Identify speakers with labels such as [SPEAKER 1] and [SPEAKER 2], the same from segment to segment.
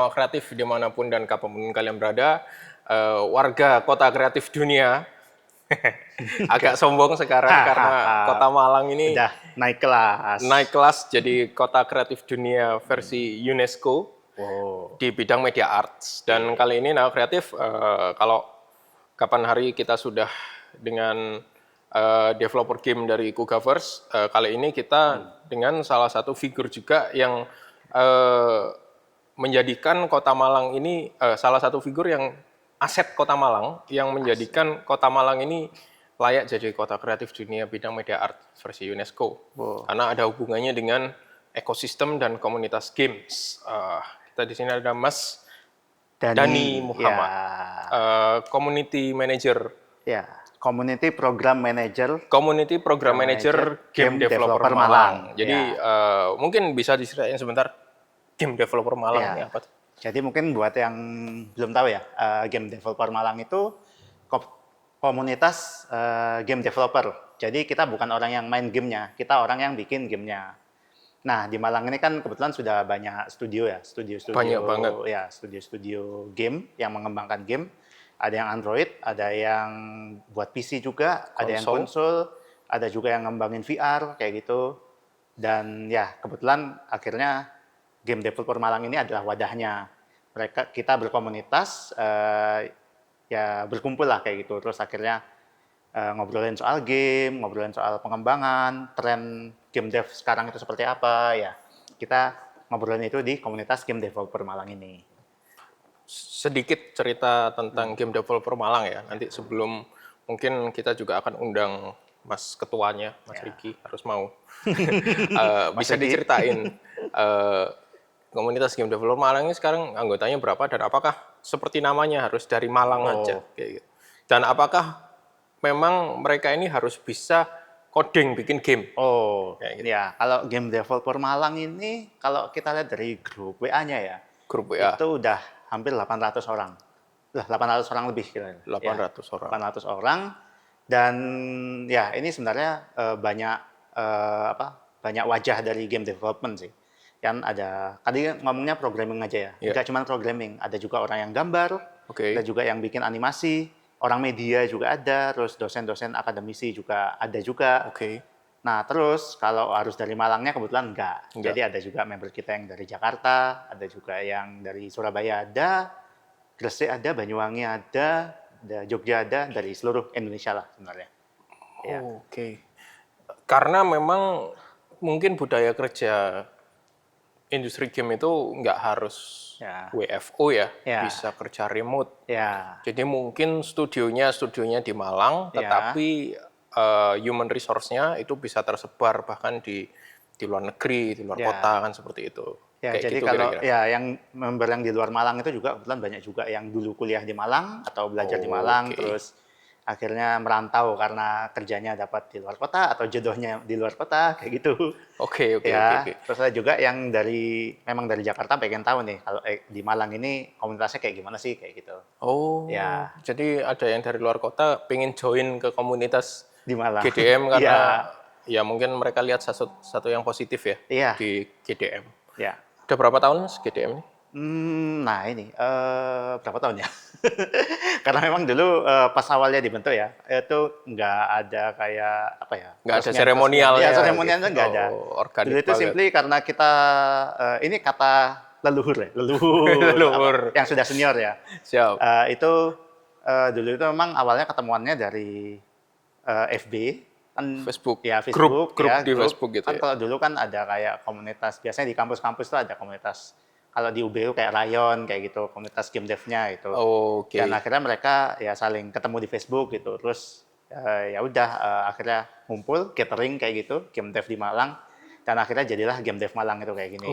[SPEAKER 1] Nawa Kreatif dimanapun dan kapanpun kalian berada, warga kota kreatif dunia. Agak sombong sekarang karena kota Malang ini
[SPEAKER 2] udah naik kelas.
[SPEAKER 1] naik kelas jadi kota kreatif dunia versi UNESCO di bidang media arts. Dan kali ini Nawa Kreatif, kalau kapan hari kita sudah dengan developer game dari Kugaverse, kali ini kita dengan salah satu figur juga yang menjadikan kota Malang ini salah satu figur yang aset kota Malang yang menjadikan kota Malang ini layak jadi kota kreatif dunia bidang media art versi UNESCO. Karena ada hubungannya dengan ekosistem dan komunitas games. Kita di sini ada Mas Dani Muhammad, community manager.
[SPEAKER 2] Ya, community program manager.
[SPEAKER 1] Community program manager game developer Malang. Jadi mungkin bisa diceritain sebentar game developer Malang ini apa tuh?
[SPEAKER 2] Jadi mungkin buat yang belum tahu ya, game developer Malang itu komunitas game developer. Jadi kita bukan orang yang main gamenya, kita orang yang bikin gamenya. Nah di Malang ini kan kebetulan sudah banyak studio ya, studio-studio.
[SPEAKER 1] Banyak banget.
[SPEAKER 2] Ya, studio-studio game yang mengembangkan game. Ada yang Android, ada yang buat PC juga, ada yang konsol, ada juga yang ngembangin VR kayak gitu. Dan ya kebetulan akhirnya game developer Malang ini adalah wadahnya. Kita berkomunitas, ya berkumpul lah kayak gitu. Terus akhirnya ngobrolin soal game, ngobrolin soal pengembangan, tren game dev sekarang itu seperti apa. Ya kita ngobrolin itu di komunitas game developer Malang ini.
[SPEAKER 1] Sedikit cerita tentang game developer Malang ya. Nanti sebelum mungkin kita juga akan undang Mas Ketuanya, Mas Riki harus mau. Bisa diceritain komunitas game developer Malang ini sekarang anggotanya berapa dan apakah seperti namanya harus dari Malang aja kayak gitu. Dan apakah memang mereka ini harus bisa coding bikin game?
[SPEAKER 2] Kayak gitu. Ya, kalau game developer Malang ini kalau kita lihat dari grup WA-nya ya.
[SPEAKER 1] Grup WA.
[SPEAKER 2] Itu udah hampir 800 orang. 800 orang lebih kira-kira.
[SPEAKER 1] 800 orang.
[SPEAKER 2] 800 orang. Dan ya ini sebenarnya banyak wajah dari game development sih. Kan ada, tadi ngomongnya programming aja ya. Enggak cuma programming, ada juga orang yang gambar, ada juga yang bikin animasi, orang media juga ada, terus dosen-dosen akademisi juga ada juga. Nah, terus kalau harus dari Malangnya kebetulan enggak. Jadi ada juga member kita yang dari Jakarta, ada juga yang dari Surabaya ada, Gresik ada, Banyuwangi ada Jogja ada, dari seluruh Indonesia lah sebenarnya.
[SPEAKER 1] Karena memang mungkin budaya kerja industri game itu nggak harus WFO ya, bisa kerja remote. Jadi mungkin studionya di Malang, tetapi human resource-nya itu bisa tersebar bahkan di luar negeri, di luar kota kan seperti itu.
[SPEAKER 2] Ya, jadi gitu, kalau kira-kira. Yang member yang di luar Malang itu juga kebetulan banyak juga yang dulu kuliah di Malang atau belajar di Malang, terus akhirnya merantau karena kerjanya dapat di luar kota atau jodohnya di luar kota kayak gitu. Terus ada juga yang memang dari Jakarta pengen tahu nih kalau di Malang ini komunitasnya kayak gimana sih kayak gitu.
[SPEAKER 1] Jadi ada yang dari luar kota pengen join ke komunitas
[SPEAKER 2] di Malang.
[SPEAKER 1] GDM karena ya mungkin mereka lihat satu yang positif ya di GDM. Udah berapa tahun Mas GDM ini?
[SPEAKER 2] Nah ini berapa tahun ya? Karena memang dulu pas awalnya dibentuk ya, itu nggak ada kayak apa ya?
[SPEAKER 1] Nggak ada seremonial
[SPEAKER 2] ya? Seremonial itu nggak ada. Dulu itu simply karena kita ini kata leluhur yang sudah senior ya.
[SPEAKER 1] Siap.
[SPEAKER 2] Itu dulu itu memang awalnya ketemuannya dari FB. Kan,
[SPEAKER 1] Facebook,
[SPEAKER 2] grup
[SPEAKER 1] di Facebook gitu
[SPEAKER 2] kan. Kalau dulu kan ada kayak komunitas, biasanya di kampus-kampus tuh ada komunitas. Kalau di UBU kayak Rayon kayak gitu, komunitas game dev-nya itu. Dan akhirnya mereka ya saling ketemu di Facebook gitu. Terus ya udah akhirnya ngumpul catering kayak gitu, game dev di Malang. Dan akhirnya jadilah game dev Malang itu kayak gini.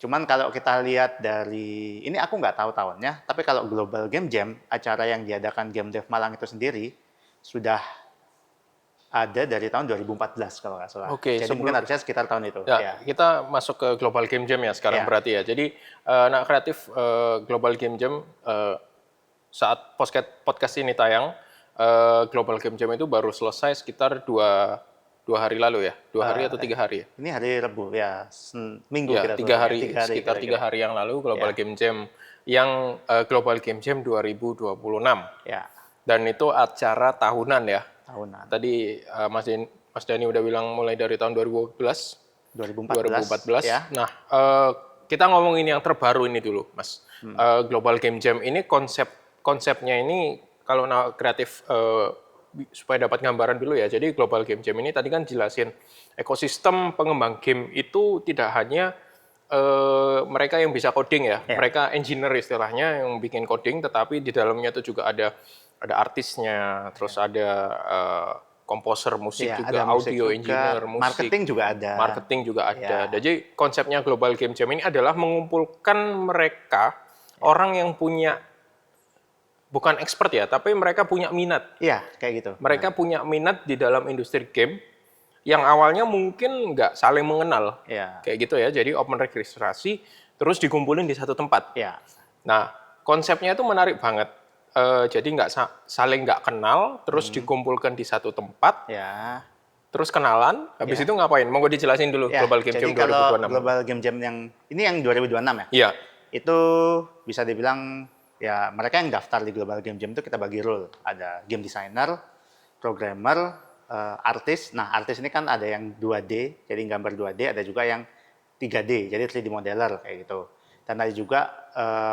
[SPEAKER 2] Cuman kalau kita lihat dari ini aku nggak tahu tahunnya, tapi kalau Global Game Jam, acara yang diadakan game dev Malang itu sendiri sudah ada dari tahun 2014 kalau nggak salah. Jadi mungkin harusnya sekitar tahun itu.
[SPEAKER 1] Kita masuk ke Global Game Jam ya sekarang berarti ya. Jadi Nawa Kreatif Global Game Jam saat podcast ini tayang, Global Game Jam itu baru selesai sekitar 2 2 hari lalu ya, 2 hari atau 3 hari ya?
[SPEAKER 2] Ini hari Rabu ya, Minggu
[SPEAKER 1] Ya,
[SPEAKER 2] kita
[SPEAKER 1] 3 hari,
[SPEAKER 2] tutup ya. 3 hari
[SPEAKER 1] sekitar
[SPEAKER 2] kira-kira.
[SPEAKER 1] 3 hari yang lalu Global
[SPEAKER 2] Ya.
[SPEAKER 1] Game Jam yang Global Game Jam 2026.
[SPEAKER 2] Ya,
[SPEAKER 1] Dan itu acara tahunan ya.
[SPEAKER 2] tahunan.
[SPEAKER 1] Tadi Mas Dani udah bilang mulai dari tahun 2014,
[SPEAKER 2] 2014 ya.
[SPEAKER 1] Nah, kita ngomongin yang terbaru ini dulu, Mas. Global Game Jam ini konsepnya ini kalau kreatif supaya dapat gambaran dulu ya. Jadi Global Game Jam ini tadi kan jelasin ekosistem pengembang game itu tidak hanya mereka yang bisa coding ya, mereka engineer istilahnya yang bikin coding, tetapi di dalamnya itu juga ada artisnya, terus ada komposer musik juga,
[SPEAKER 2] ada musik
[SPEAKER 1] audio
[SPEAKER 2] juga,
[SPEAKER 1] engineer, musik,
[SPEAKER 2] marketing juga ada.
[SPEAKER 1] Jadi konsepnya Global Game Jam ini adalah mengumpulkan mereka orang yang punya bukan expert ya, tapi mereka punya minat.
[SPEAKER 2] Iya, kayak gitu.
[SPEAKER 1] Mereka punya minat di dalam industri game yang awalnya mungkin nggak saling mengenal, kayak gitu ya. Jadi open registrasi, terus dikumpulin di satu tempat. Nah, konsepnya itu menarik banget. Jadi saling nggak kenal, terus dikumpulkan di satu tempat, terus kenalan, habis itu ngapain? Mau dijelasin dulu Global Game Jam 2026.
[SPEAKER 2] Jadi kalau Global Game Jam yang 2026 ya?
[SPEAKER 1] Iya.
[SPEAKER 2] Itu bisa dibilang ya mereka yang daftar di Global Game Jam itu kita bagi role. Ada game designer, programmer, artis. Nah, artis ini kan ada yang 2D, jadi gambar 2D, ada juga yang 3D, jadi 3D modeler kayak gitu. Dan ada juga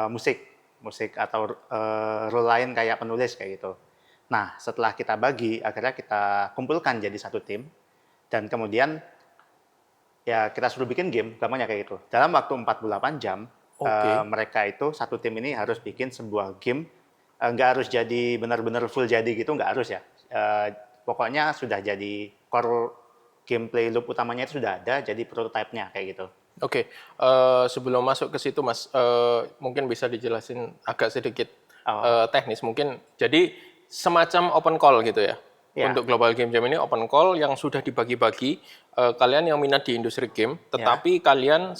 [SPEAKER 2] musik atau role lain kayak penulis kayak gitu. Nah, setelah kita bagi, akhirnya kita kumpulkan jadi satu tim, dan kemudian ya kita suruh bikin game, gampangnya kayak gitu. Dalam waktu 48 jam, mereka itu satu tim ini harus bikin sebuah game, nggak harus jadi benar-benar full jadi gitu, nggak harus ya. Pokoknya sudah jadi core gameplay loop utamanya itu sudah ada, jadi prototype-nya kayak gitu.
[SPEAKER 1] Oke, sebelum masuk ke situ Mas, mungkin bisa dijelasin agak sedikit teknis mungkin. Jadi semacam open call gitu ya. Untuk Global Game Jam ini open call yang sudah dibagi-bagi. Kalian yang minat di industri game, tetapi kalian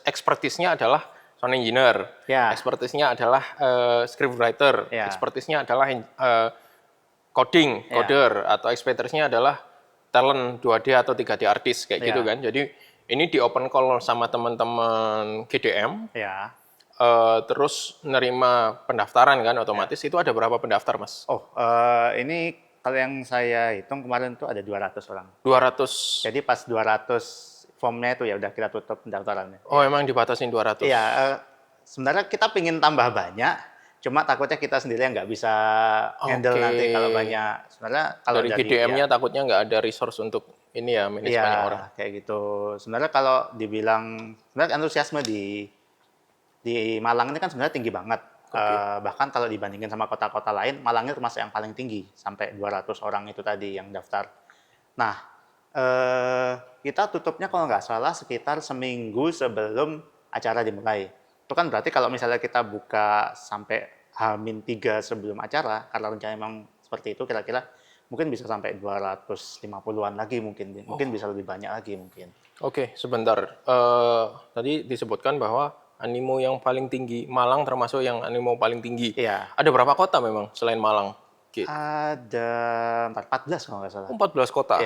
[SPEAKER 1] expertise-nya adalah sound engineer, expertise-nya adalah scriptwriter, expertise-nya adalah coding, coder, atau expertise-nya adalah talent 2D atau 3D artist kayak gitu kan. Jadi ini di open call sama teman-teman GDM, terus nerima pendaftaran kan otomatis. Itu ada berapa pendaftar Mas?
[SPEAKER 2] Ini kalau yang saya hitung kemarin tuh ada 200 orang.
[SPEAKER 1] 200.
[SPEAKER 2] Jadi pas 200 formnya itu ya udah kita tutup pendaftarannya.
[SPEAKER 1] Oh, emang dibatasin 200?
[SPEAKER 2] Iya, sebenarnya kita pingin tambah banyak, cuma takutnya kita sendiri yang nggak bisa handle nanti kalau banyak. Sebenarnya kalau
[SPEAKER 1] dari GDM-nya takutnya nggak ada resource untuk ini ya, manage banyak orang.
[SPEAKER 2] Kayak gitu. Sebenarnya kalau dibilang, sebenarnya antusiasme di Malang ini kan sebenarnya tinggi banget. Bahkan kalau dibandingin sama kota-kota lain, Malangnya termasuk yang paling tinggi, sampai 200 orang itu tadi yang daftar. Nah, kita tutupnya kalau nggak salah sekitar seminggu sebelum acara dimulai. Itu kan berarti kalau misalnya kita buka sampai H-3 sebelum acara, karena rencana memang seperti itu, kira-kira mungkin bisa sampai 250-an lagi mungkin bisa lebih banyak lagi mungkin.
[SPEAKER 1] Oke, sebentar. Tadi disebutkan bahwa animo yang paling tinggi Malang termasuk yang animo paling tinggi. Ada berapa kota memang selain Malang?
[SPEAKER 2] Ada 14 kalau nggak salah.
[SPEAKER 1] 14 kota.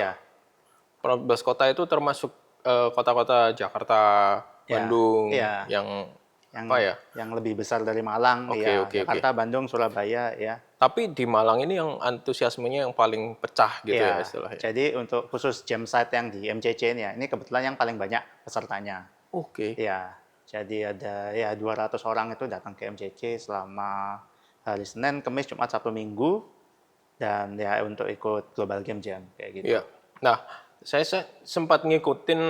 [SPEAKER 1] 14 kota itu termasuk kota-kota Jakarta, Bandung, yang apa ya?
[SPEAKER 2] Yang lebih besar dari Malang, Jakarta, Bandung, Surabaya, ya.
[SPEAKER 1] Tapi di Malang ini yang antusiasmenya yang paling pecah gitu ya istilahnya.
[SPEAKER 2] Jadi untuk khusus jam site yang di MCC ini kebetulan yang paling banyak pesertanya. Jadi ada 200 orang itu datang ke MCC selama hari Senin, Kamis, Jumat, Sabtu, Minggu, dan untuk ikut Global Game Jam kayak gitu.
[SPEAKER 1] Nah, saya sempat ngikutin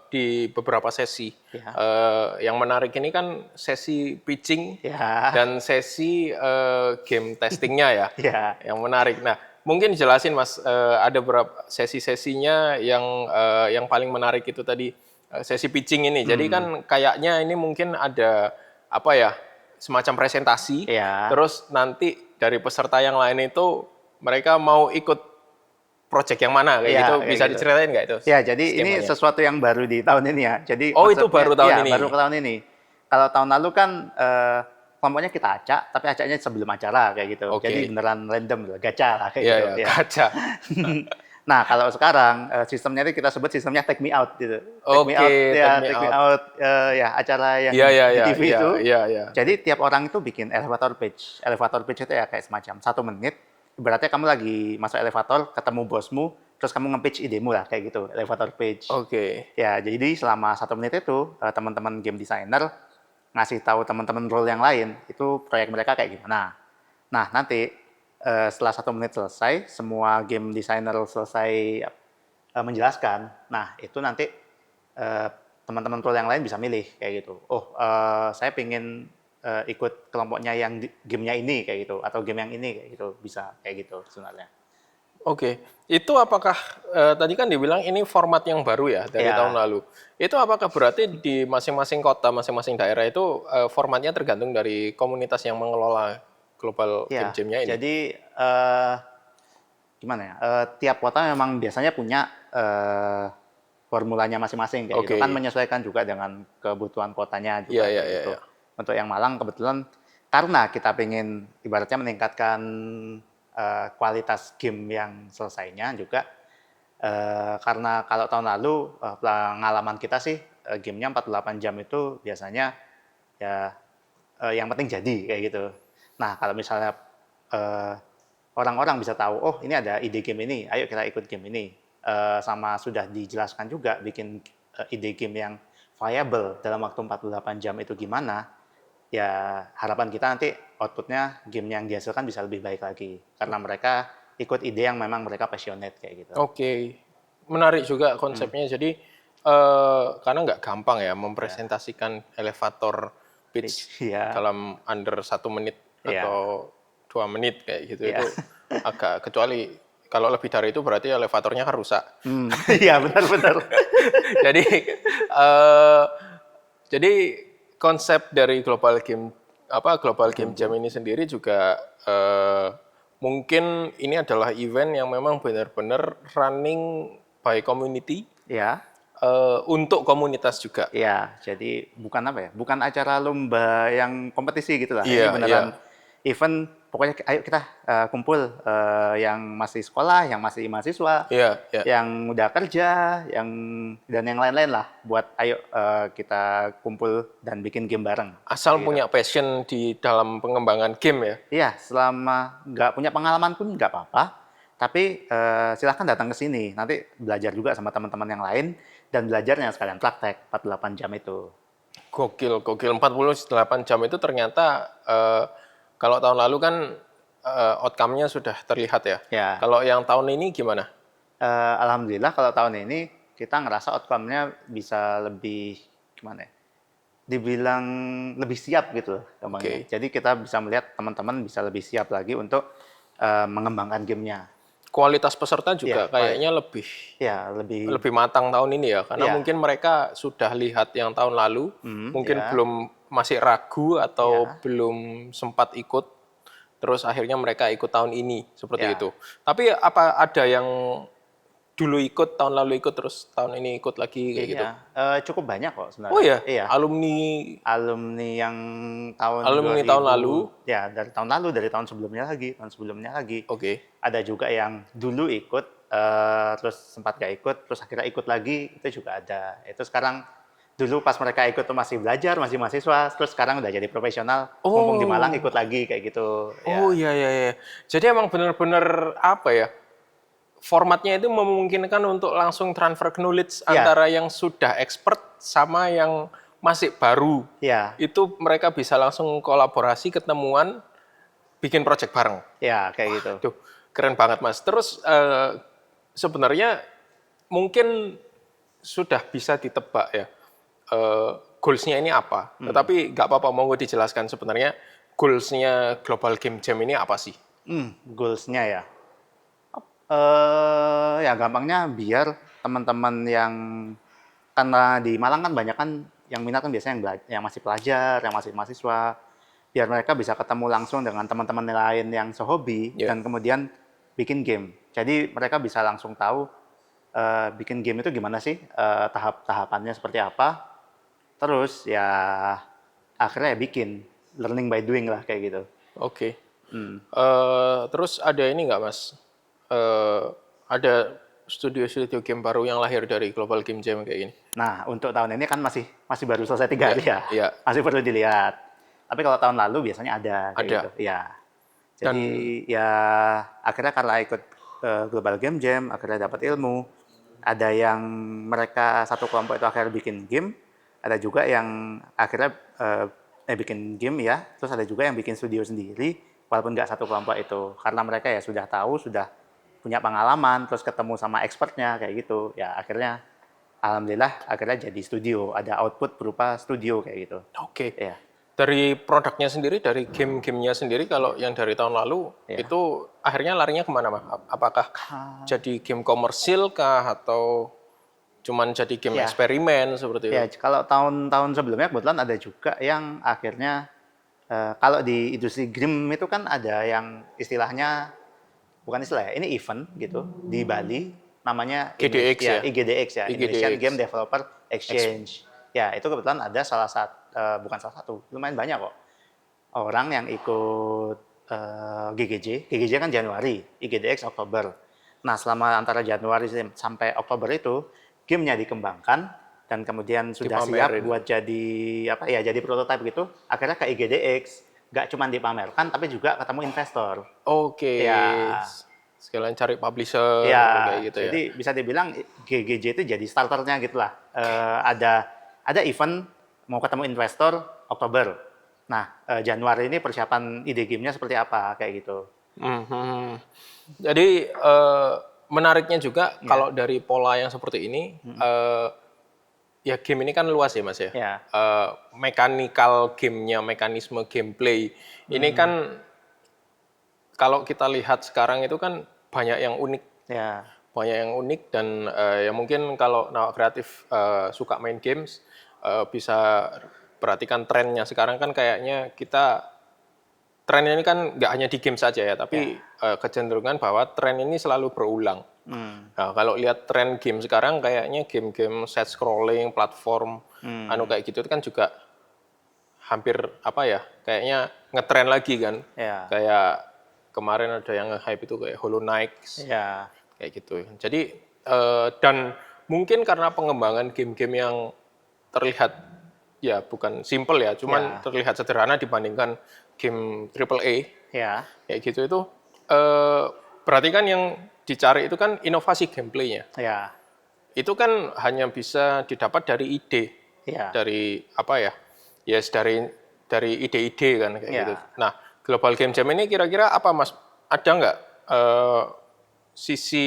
[SPEAKER 1] di beberapa sesi. Yang menarik ini kan sesi pitching dan sesi game testingnya yang menarik. Nah, mungkin jelasin Mas, ada berapa sesi-sesinya yang paling menarik itu tadi sesi pitching ini. Jadi kan kayaknya ini mungkin ada semacam presentasi. Terus nanti dari peserta yang lain itu mereka mau ikut project yang mana kayak gitu, bisa diceritain nggak itu?
[SPEAKER 2] Jadi ini sesuatu yang baru di tahun ini ya. Jadi
[SPEAKER 1] itu baru tahun ini.
[SPEAKER 2] Baru tahun ini. Kalau tahun lalu kan kelompoknya kita acak, tapi acaknya sebelum acara kayak gitu. Jadi beneran random, gacha lah kayak gitu.
[SPEAKER 1] Gacha.
[SPEAKER 2] Nah, kalau sekarang sistemnya itu kita sebut sistemnya Take Me Out gitu. Take Me
[SPEAKER 1] Oke,
[SPEAKER 2] Out ya,
[SPEAKER 1] take me
[SPEAKER 2] Take Me
[SPEAKER 1] out.
[SPEAKER 2] Out ya acara yang
[SPEAKER 1] Iya, iya,
[SPEAKER 2] di
[SPEAKER 1] iya,
[SPEAKER 2] TV
[SPEAKER 1] iya,
[SPEAKER 2] itu.
[SPEAKER 1] iya, iya.
[SPEAKER 2] Jadi tiap orang itu bikin elevator pitch. Elevator pitch itu ya kayak semacam 1 menit. Ibaratnya kamu lagi masuk elevator, ketemu bosmu, terus kamu nge-pitch idemu lah kayak gitu. Elevator pitch.
[SPEAKER 1] Oke.
[SPEAKER 2] Ya, jadi selama 1 menit itu teman-teman game designer ngasih tahu teman-teman role yang lain itu proyek mereka kayak gimana. Nah, nanti setelah 1 menit selesai, semua game designer selesai menjelaskan. Nah, itu nanti eh, teman-teman role yang lain bisa milih kayak gitu. Oh, saya pengen ikut kelompoknya yang gamenya ini kayak gitu, atau game yang ini kayak gitu, bisa kayak gitu sebenarnya.
[SPEAKER 1] Oke, itu apakah tadi kan dibilang ini format yang baru ya dari tahun
[SPEAKER 2] Ya,
[SPEAKER 1] lalu. Itu apakah berarti di masing-masing kota, masing-masing daerah itu formatnya tergantung dari komunitas yang mengelola global game
[SPEAKER 2] ya.
[SPEAKER 1] jamnya ini?
[SPEAKER 2] Jadi gimana ya? Tiap kota memang biasanya punya formulanya masing-masing kayak gitu kan,
[SPEAKER 1] Oke,
[SPEAKER 2] menyesuaikan juga dengan kebutuhan kotanya
[SPEAKER 1] iya,
[SPEAKER 2] juga
[SPEAKER 1] iya,
[SPEAKER 2] kayak
[SPEAKER 1] iya,
[SPEAKER 2] gitu.
[SPEAKER 1] iya.
[SPEAKER 2] Untuk yang Malang kebetulan karena kita pengen ibaratnya meningkatkan kualitas game yang selesainya juga, karena kalau tahun lalu pengalaman kita sih gamenya 48 jam itu biasanya ya yang penting jadi kayak gitu. Nah, kalau misalnya eh, orang-orang bisa tahu, oh ini ada ide game ini, ayo kita ikut game ini. Sama sudah dijelaskan juga bikin ide game yang viable dalam waktu 48 jam itu gimana, ya harapan kita nanti outputnya game yang dihasilkan bisa lebih baik lagi. Karena mereka ikut ide yang memang mereka passionate kayak gitu.
[SPEAKER 1] Oke, menarik juga
[SPEAKER 2] Hmm,
[SPEAKER 1] konsepnya. Jadi karena nggak gampang ya
[SPEAKER 2] ya,
[SPEAKER 1] mempresentasikan elevator pitch
[SPEAKER 2] ya,
[SPEAKER 1] dalam under 1 menit
[SPEAKER 2] ya,
[SPEAKER 1] atau 2 menit kayak gitu.
[SPEAKER 2] ya.
[SPEAKER 1] Itu agak kecuali kalau lebih dari itu berarti elevatornya kan rusak.
[SPEAKER 2] Hmm, iya benar-benar.
[SPEAKER 1] Jadi eh, jadi konsep dari global game jam ini sendiri juga mungkin ini adalah event yang memang benar-benar running by community
[SPEAKER 2] Ya,
[SPEAKER 1] untuk komunitas juga.
[SPEAKER 2] ya, jadi bukan apa ya, bukan acara lomba yang kompetisi gitu lah. Ini
[SPEAKER 1] Iya, iya,
[SPEAKER 2] beneran event, pokoknya ayo kita kumpul yang masih sekolah, yang masih mahasiswa,
[SPEAKER 1] iya, iya.
[SPEAKER 2] yang udah kerja, yang dan yang lain-lain lah. Buat ayo kita kumpul dan bikin game bareng.
[SPEAKER 1] Asal
[SPEAKER 2] Kayak gitu.
[SPEAKER 1] punya passion di dalam pengembangan game ya.
[SPEAKER 2] Iya, selama nggak punya pengalaman pun nggak apa-apa. Tapi silahkan datang ke sini. Nanti belajar juga sama teman-teman yang lain dan belajarnya sekalian praktek 48 jam itu.
[SPEAKER 1] Gokil, gokil. 48 jam itu ternyata kalau tahun lalu kan outcome-nya sudah terlihat ya.
[SPEAKER 2] Ya,
[SPEAKER 1] Kalau yang tahun ini gimana?
[SPEAKER 2] alhamdulillah kalau tahun ini kita ngerasa outcome-nya bisa lebih gimana ya? Dibilang lebih siap gitu loh gampangnya.
[SPEAKER 1] Oke.
[SPEAKER 2] Jadi kita bisa melihat teman-teman bisa lebih siap lagi untuk mengembangkan gamenya.
[SPEAKER 1] Kualitas peserta
[SPEAKER 2] Ya,
[SPEAKER 1] juga kayaknya lebih
[SPEAKER 2] ya lebih
[SPEAKER 1] lebih matang tahun ini ya, karena
[SPEAKER 2] ya,
[SPEAKER 1] mungkin mereka sudah lihat yang tahun lalu, mungkin
[SPEAKER 2] ya,
[SPEAKER 1] belum masih ragu atau
[SPEAKER 2] ya,
[SPEAKER 1] belum sempat ikut, terus akhirnya mereka ikut tahun ini seperti
[SPEAKER 2] ya.
[SPEAKER 1] itu. Tapi apa ada yang dulu ikut, tahun lalu ikut, terus tahun ini ikut lagi kayak gitu?
[SPEAKER 2] Iya, cukup banyak kok
[SPEAKER 1] Oh
[SPEAKER 2] sebenarnya.
[SPEAKER 1] ya,
[SPEAKER 2] Iya,
[SPEAKER 1] alumni
[SPEAKER 2] alumni yang tahun
[SPEAKER 1] alumni tahun
[SPEAKER 2] 2000,
[SPEAKER 1] lalu,
[SPEAKER 2] ya dari tahun lalu, dari tahun sebelumnya lagi.
[SPEAKER 1] oke.
[SPEAKER 2] Ada juga yang dulu ikut, terus sempat gak ikut, terus akhirnya ikut lagi, itu juga ada. Itu sekarang, dulu pas mereka ikut tuh masih belajar, masih mahasiswa, terus sekarang udah jadi profesional, mumpung di Malang
[SPEAKER 1] Oh,
[SPEAKER 2] ikut lagi kayak gitu.
[SPEAKER 1] oh
[SPEAKER 2] Ya,
[SPEAKER 1] iya iya iya. Jadi emang benar-benar apa ya? Formatnya itu memungkinkan untuk langsung transfer knowledge
[SPEAKER 2] ya,
[SPEAKER 1] antara yang sudah expert sama yang masih baru.
[SPEAKER 2] ya,
[SPEAKER 1] Itu mereka bisa langsung kolaborasi, ketemuan, bikin project bareng.
[SPEAKER 2] ya kayak gitu.
[SPEAKER 1] Tuh, keren banget Mas. Terus sebenarnya mungkin sudah bisa ditebak ya, goals-nya ini apa. Tetapi nggak apa-apa, monggo dijelaskan sebenarnya goals-nya Global Game Jam ini apa sih?
[SPEAKER 2] Goals-nya ya. Ya gampangnya biar teman-teman yang karena di Malang kan banyak kan yang minat kan biasanya yang masih pelajar, yang masih mahasiswa, biar mereka bisa ketemu langsung dengan teman-teman lain yang sehobi
[SPEAKER 1] Ya,
[SPEAKER 2] dan kemudian bikin game. Jadi mereka bisa langsung tahu bikin game itu gimana sih, tahap-tahapannya seperti apa. Terus ya akhirnya ya bikin learning by doing lah kayak gitu.
[SPEAKER 1] oke.
[SPEAKER 2] Hmm.
[SPEAKER 1] Terus ada ini nggak Mas? Ada studio-studio game baru yang lahir dari Global Game Jam kayak gini?
[SPEAKER 2] Nah, untuk tahun ini kan masih baru selesai 3 hari ya.
[SPEAKER 1] Iya.
[SPEAKER 2] Masih perlu dilihat. Tapi kalau tahun lalu biasanya ada kayak
[SPEAKER 1] Ada.
[SPEAKER 2] gitu. Ya. Jadi ya akhirnya karena ikut Global Game Jam, akhirnya dapat ilmu. Ada yang mereka satu kelompok itu akhirnya bikin game, ada juga yang akhirnya bikin game ya, terus ada juga yang bikin studio sendiri, walaupun nggak satu kelompok itu. Karena mereka ya sudah tahu, sudah punya pengalaman, terus ketemu sama expertnya kayak gitu. Ya akhirnya alhamdulillah akhirnya jadi studio, ada output berupa studio kayak gitu.
[SPEAKER 1] Oke.
[SPEAKER 2] Ya.
[SPEAKER 1] Dari produknya sendiri, dari game-gamenya sendiri, kalau yang dari tahun lalu, itu akhirnya larinya kemana, Mas? Apakah jadi game komersil kah, atau cuman jadi game eksperimen seperti itu?
[SPEAKER 2] Ya, kalau tahun-tahun sebelumnya kebetulan ada juga yang akhirnya, kalau di industri game itu kan ada yang istilahnya, bukan istilah ya, ini event gitu, di Bali, namanya
[SPEAKER 1] GDX ya?
[SPEAKER 2] IGDX ya, Indonesian
[SPEAKER 1] IGDX.
[SPEAKER 2] Game Developer Exchange. Ya, itu kebetulan ada bukan salah satu, lumayan banyak kok orang yang ikut GGJ kan Januari, IGDX Oktober. Nah, selama antara Januari sampai Oktober itu gamenya dikembangkan dan kemudian sudah siap buat jadi jadi prototipe gitu. Akhirnya ke IGDX, nggak cuma dipamerkan tapi juga ketemu investor.
[SPEAKER 1] Oke.
[SPEAKER 2] Ya.
[SPEAKER 1] Sekalian cari publisher
[SPEAKER 2] Ya,
[SPEAKER 1] kayak gitu ya.
[SPEAKER 2] jadi bisa dibilang GGJ itu jadi starternya gitulah. Ada event mau ketemu investor Oktober. Nah, Januari ini persiapan ide gamenya seperti apa kayak gitu.
[SPEAKER 1] Jadi menariknya juga kalau dari pola yang seperti ini, ya game ini kan luas ya Mas ya. Mechanical gamenya, mekanisme gameplay ini kan kalau kita lihat sekarang itu kan banyak yang unik. Banyak yang unik dan ya mungkin kalau Nawak Kreatif suka main games, bisa perhatikan trennya sekarang kan kayaknya trennya ini kan nggak hanya di game saja ya, tapi kecenderungan bahwa tren ini selalu berulang. Nah, kalau lihat tren game sekarang kayaknya game-game side scrolling, platform, kayak gitu kan juga hampir kayaknya ngetren lagi kan. Kayak kemarin ada yang nge-hype itu kayak Hollow Knight, kayak gitu. Jadi dan mungkin karena pengembangan game-game yang terlihat ya bukan simple ya, cuman terlihat sederhana dibandingkan game AAA, kayak gitu itu berarti kan yang dicari itu kan inovasi gameplaynya. Itu kan hanya bisa didapat dari ide, dari dari ide-ide kan kayak gitu. Nah, Global Game Jam ini kira-kira apa Mas? Ada nggak sisi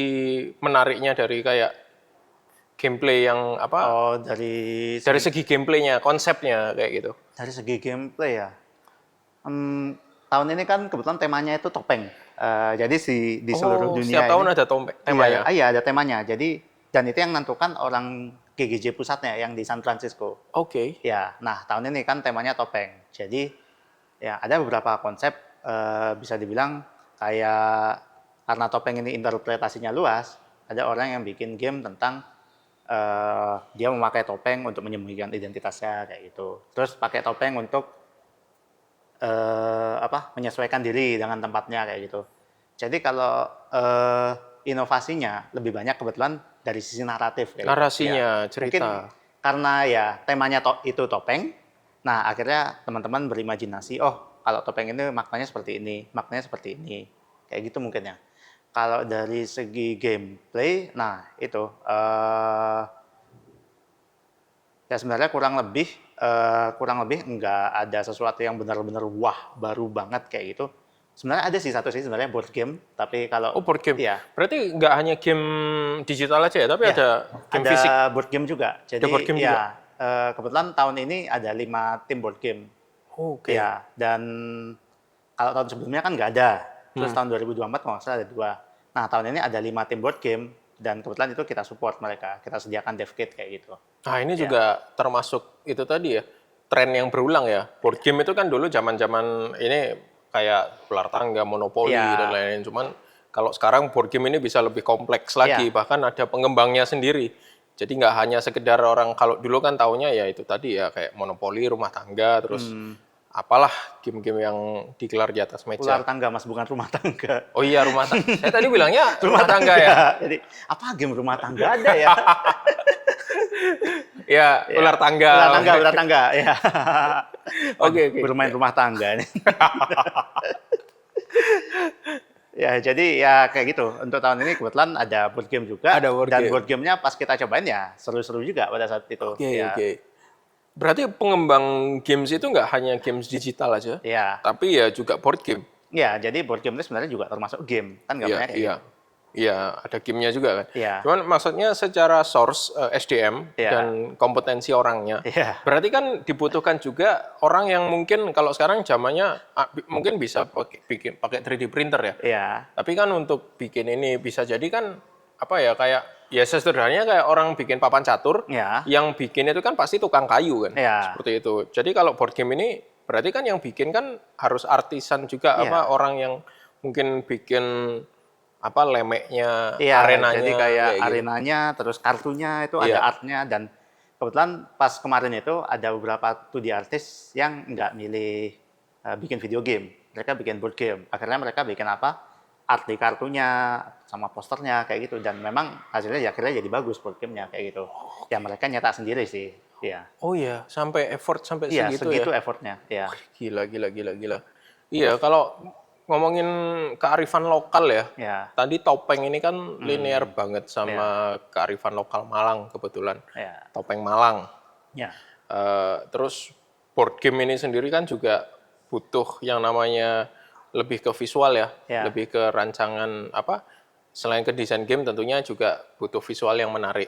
[SPEAKER 1] menariknya dari kayak gameplay yang
[SPEAKER 2] dari
[SPEAKER 1] segi gameplaynya, konsepnya kayak gitu?
[SPEAKER 2] Dari segi gameplay ya. Tahun ini kan kebetulan temanya itu topeng. Jadi di seluruh dunia
[SPEAKER 1] setiap tahun ada tema ya?
[SPEAKER 2] Iya, ada temanya. Jadi dan itu yang menentukan orang GGJ pusatnya yang di San Francisco. Ya, nah tahun ini kan temanya topeng. Jadi ya ada beberapa konsep bisa dibilang kayak karena topeng ini interpretasinya luas, ada orang yang bikin game tentang dia memakai topeng untuk menyembunyikan identitasnya kayak gitu. Terus pakai topeng untuk menyesuaikan diri dengan tempatnya kayak gitu. Jadi kalau inovasinya lebih banyak kebetulan dari sisi naratif.
[SPEAKER 1] Narasinya, cerita.
[SPEAKER 2] Mungkin karena ya temanya itu topeng, nah akhirnya teman-teman berimajinasi, kalau topeng ini maknanya seperti ini, maknanya seperti ini, kayak gitu mungkin ya. Kalau dari segi gameplay, nah itu ya sebenarnya kurang lebih nggak ada sesuatu yang benar-benar wah baru banget kayak gitu. Sebenarnya ada sih sebenarnya board game, tapi kalau
[SPEAKER 1] board game.
[SPEAKER 2] Iya.
[SPEAKER 1] Berarti nggak hanya game digital aja ya, tapi ada game fisik.
[SPEAKER 2] Ada board game juga. Jadi
[SPEAKER 1] board game juga.
[SPEAKER 2] Kebetulan tahun ini ada 5 tim board game. Ya, dan kalau tahun sebelumnya kan nggak ada. Terus tahun 2024 kalau nggak salah ada 2. Nah, tahun ini ada 5 tim board game dan kebetulan itu kita support mereka. Kita sediakan dev kit kayak gitu.
[SPEAKER 1] Nah, ini juga termasuk itu tadi ya, tren yang berulang ya. Board game itu kan dulu zaman-zaman ini kayak ular tangga, monopoli dan lain-lain. Cuman kalau sekarang board game ini bisa lebih kompleks lagi, bahkan ada pengembangnya sendiri. Jadi nggak hanya sekedar orang, kalau dulu kan taunya ya itu tadi ya kayak monopoli, rumah tangga, terus apalah game-game yang digelar di atas meja.
[SPEAKER 2] Ular tangga Mas, bukan rumah tangga.
[SPEAKER 1] Oh iya, rumah tangga. Saya tadi bilangnya rumah tangga ya.
[SPEAKER 2] Jadi apa game rumah tangga ada ya?
[SPEAKER 1] Ya, ular tangga.
[SPEAKER 2] Ular tangga ya.
[SPEAKER 1] Oke.
[SPEAKER 2] Bermain rumah tangga nih. Ya, jadi ya kayak gitu. Untuk tahun ini kebetulan ada board game juga.
[SPEAKER 1] Ada board
[SPEAKER 2] dan
[SPEAKER 1] game.
[SPEAKER 2] board game-nya pas kita cobain ya seru-seru juga pada saat itu.
[SPEAKER 1] Oke. Berarti pengembang games itu nggak hanya games digital aja,
[SPEAKER 2] Ya.
[SPEAKER 1] tapi ya juga board game.
[SPEAKER 2] Ya, jadi board game itu sebenarnya juga termasuk game. Kan gambarnya kayak gitu.
[SPEAKER 1] Iya, ada gamenya juga kan.
[SPEAKER 2] Iya.
[SPEAKER 1] Cuman maksudnya secara source, SDM,
[SPEAKER 2] Iya.
[SPEAKER 1] dan kompetensi orangnya.
[SPEAKER 2] Iya.
[SPEAKER 1] Berarti kan dibutuhkan juga orang yang mungkin kalau sekarang zamannya mungkin bisa pakai 3D printer ya.
[SPEAKER 2] Iya.
[SPEAKER 1] Tapi kan untuk bikin ini bisa jadi kan apa ya kayak ya sesederhananya kayak orang bikin papan catur,
[SPEAKER 2] Iya.
[SPEAKER 1] yang bikin itu kan pasti tukang kayu kan.
[SPEAKER 2] Iya.
[SPEAKER 1] Seperti itu. Jadi kalau board game ini berarti kan yang bikin kan harus artisan juga
[SPEAKER 2] Iya.
[SPEAKER 1] orang yang mungkin bikin lemeknya,
[SPEAKER 2] Iya,
[SPEAKER 1] arenanya.
[SPEAKER 2] jadi kayak
[SPEAKER 1] gitu.
[SPEAKER 2] arenanya, terus kartunya itu
[SPEAKER 1] Iya.
[SPEAKER 2] ada artnya, dan kebetulan pas kemarin itu ada beberapa 2D artis yang nggak milih bikin video game, mereka bikin board game. Akhirnya mereka bikin apa? Art di kartunya, sama posternya kayak gitu, dan memang hasilnya ya akhirnya jadi bagus board gamenya kayak gitu. Ya mereka nyetak sendiri sih, ya.
[SPEAKER 1] Oh iya, sampai effort sampai
[SPEAKER 2] Iya,
[SPEAKER 1] segitu
[SPEAKER 2] segitu
[SPEAKER 1] ya.
[SPEAKER 2] effortnya, ya.
[SPEAKER 1] Gila. Iya, kalau ngomongin kearifan lokal ya.
[SPEAKER 2] Ya,
[SPEAKER 1] Tadi Topeng ini kan linear banget sama kearifan lokal Malang kebetulan.
[SPEAKER 2] ya,
[SPEAKER 1] Topeng Malang.
[SPEAKER 2] ya,
[SPEAKER 1] Terus board game ini sendiri kan juga butuh yang namanya lebih ke visual ya,
[SPEAKER 2] Ya.
[SPEAKER 1] lebih ke rancangan selain ke desain game tentunya juga butuh visual yang menarik.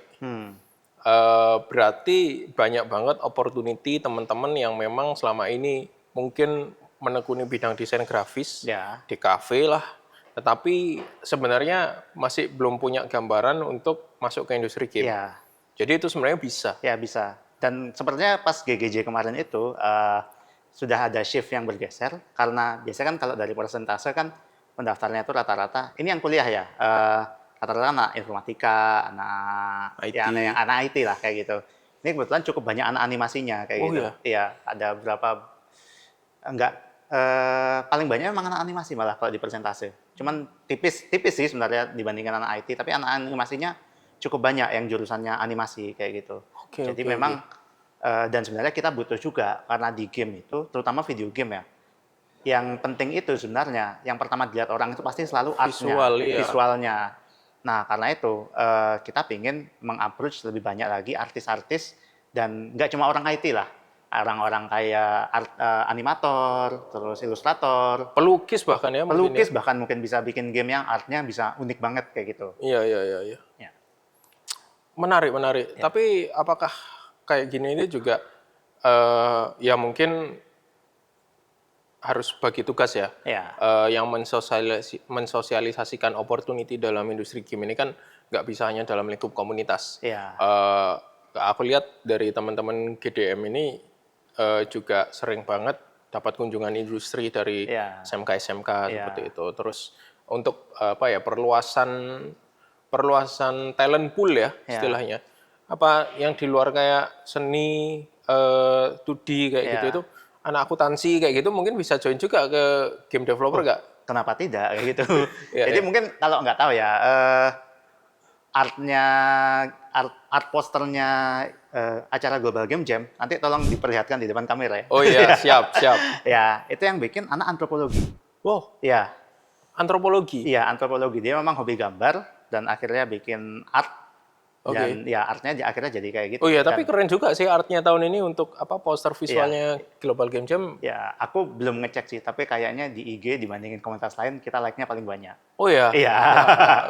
[SPEAKER 1] Berarti banyak banget opportunity teman-teman yang memang selama ini mungkin menekuni bidang desain grafis
[SPEAKER 2] ya.
[SPEAKER 1] di kafe lah, tetapi sebenarnya masih belum punya gambaran untuk masuk ke industri game.
[SPEAKER 2] Ya.
[SPEAKER 1] Jadi itu sebenarnya bisa.
[SPEAKER 2] Ya, bisa. Dan sepertinya pas GGJ kemarin itu sudah ada shift yang bergeser, karena biasanya kan kalau dari persentase kan pendaftarnya itu rata-rata, ini yang kuliah ya, rata-rata anak informatika, anak
[SPEAKER 1] IT.
[SPEAKER 2] ya, anak IT lah kayak gitu. Ini kebetulan cukup banyak anak animasinya kayak
[SPEAKER 1] Oh,
[SPEAKER 2] gitu.
[SPEAKER 1] iya?
[SPEAKER 2] Iya, ada berapa, paling banyak memang anak animasi malah kalau di persentase. Cuman tipis sih sebenarnya dibandingkan anak IT, tapi anak animasinya cukup banyak yang jurusannya animasi kayak gitu. Jadi memang dan sebenarnya kita butuh juga karena di game itu, terutama video game ya, yang penting itu sebenarnya yang pertama dilihat orang itu pasti selalu artnya, visualnya. Nah, karena itu kita pingin meng-approach lebih banyak lagi artis-artis, dan nggak cuma orang IT lah, orang-orang kayak animator, terus ilustrator,
[SPEAKER 1] Pelukis bahkan ya.
[SPEAKER 2] pelukis bahkan mungkin bisa bikin game yang artnya bisa unik banget kayak gitu.
[SPEAKER 1] Iya.
[SPEAKER 2] Ya.
[SPEAKER 1] Menarik. Ya. Tapi apakah kayak gini ini juga ya mungkin harus bagi tugas ya.
[SPEAKER 2] Ya.
[SPEAKER 1] Yang mensosialisasikan opportunity dalam industri game ini kan nggak bisa hanya dalam lingkup komunitas.
[SPEAKER 2] Ya.
[SPEAKER 1] Aku lihat dari teman-teman GDM ini juga sering banget dapat kunjungan industri dari SMK seperti itu. Terus untuk perluasan talent pool ya istilahnya. Apa yang di luar kayak seni 2D kayak gitu itu anak akuntansi kayak gitu mungkin bisa join juga ke game developer nggak?
[SPEAKER 2] Kenapa tidak kayak gitu? Jadi mungkin kalau nggak tahu ya, art posternya acara Global Game Jam nanti tolong diperlihatkan di depan kamera ya.
[SPEAKER 1] Oh iya, siap.
[SPEAKER 2] Ya, itu yang bikin anak antropologi.
[SPEAKER 1] Wow.
[SPEAKER 2] Ya.
[SPEAKER 1] Antropologi.
[SPEAKER 2] Iya, antropologi. Dia memang hobi gambar dan akhirnya bikin art. Dan ya artnya akhirnya jadi kayak gitu.
[SPEAKER 1] Oh iya, tapi keren juga sih artnya tahun ini untuk poster visualnya Global Game Jam.
[SPEAKER 2] Ya, aku belum ngecek sih, tapi kayaknya di IG dibandingin komunitas lain kita like-nya paling banyak.
[SPEAKER 1] Oh iya.
[SPEAKER 2] Iya.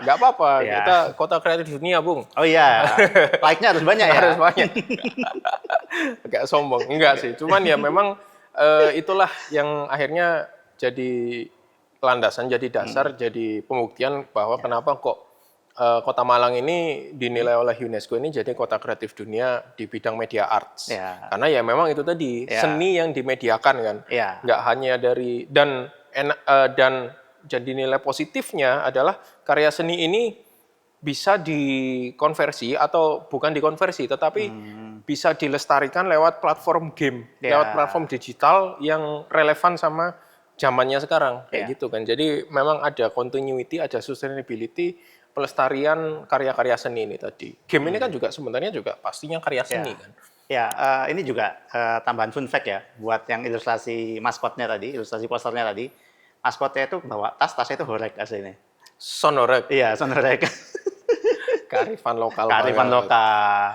[SPEAKER 1] Nggak apa-apa, kita kota kreatif dunia, Bung.
[SPEAKER 2] Oh iya, like-nya harus banyak ya.
[SPEAKER 1] Harus banyak. Agak sombong, enggak sih. Cuman ya memang itulah yang akhirnya jadi landasan, jadi dasar, jadi pembuktian bahwa kenapa kok Kota Malang ini dinilai oleh UNESCO ini jadi kota kreatif dunia di bidang media arts. Karena ya memang itu tadi seni yang dimediakan kan. Nggak hanya dari dan jadi nilai positifnya adalah karya seni ini bisa dikonversi atau bukan dikonversi, tetapi bisa dilestarikan lewat platform game, lewat platform digital yang relevan sama zamannya sekarang, kayak gitu kan. Jadi memang ada continuity, ada sustainability, pelestarian karya-karya seni ini tadi. Game ini kan juga sebenarnya juga pastinya karya seni kan.
[SPEAKER 2] Ya, ini juga tambahan fun fact ya, buat yang ilustrasi maskotnya tadi, ilustrasi posternya tadi, maskotnya itu bawa tasnya itu horeg aslinya.
[SPEAKER 1] Sonorek.
[SPEAKER 2] Iya, sonorek.
[SPEAKER 1] Kearifan lokal.
[SPEAKER 2] Kearifan lokal.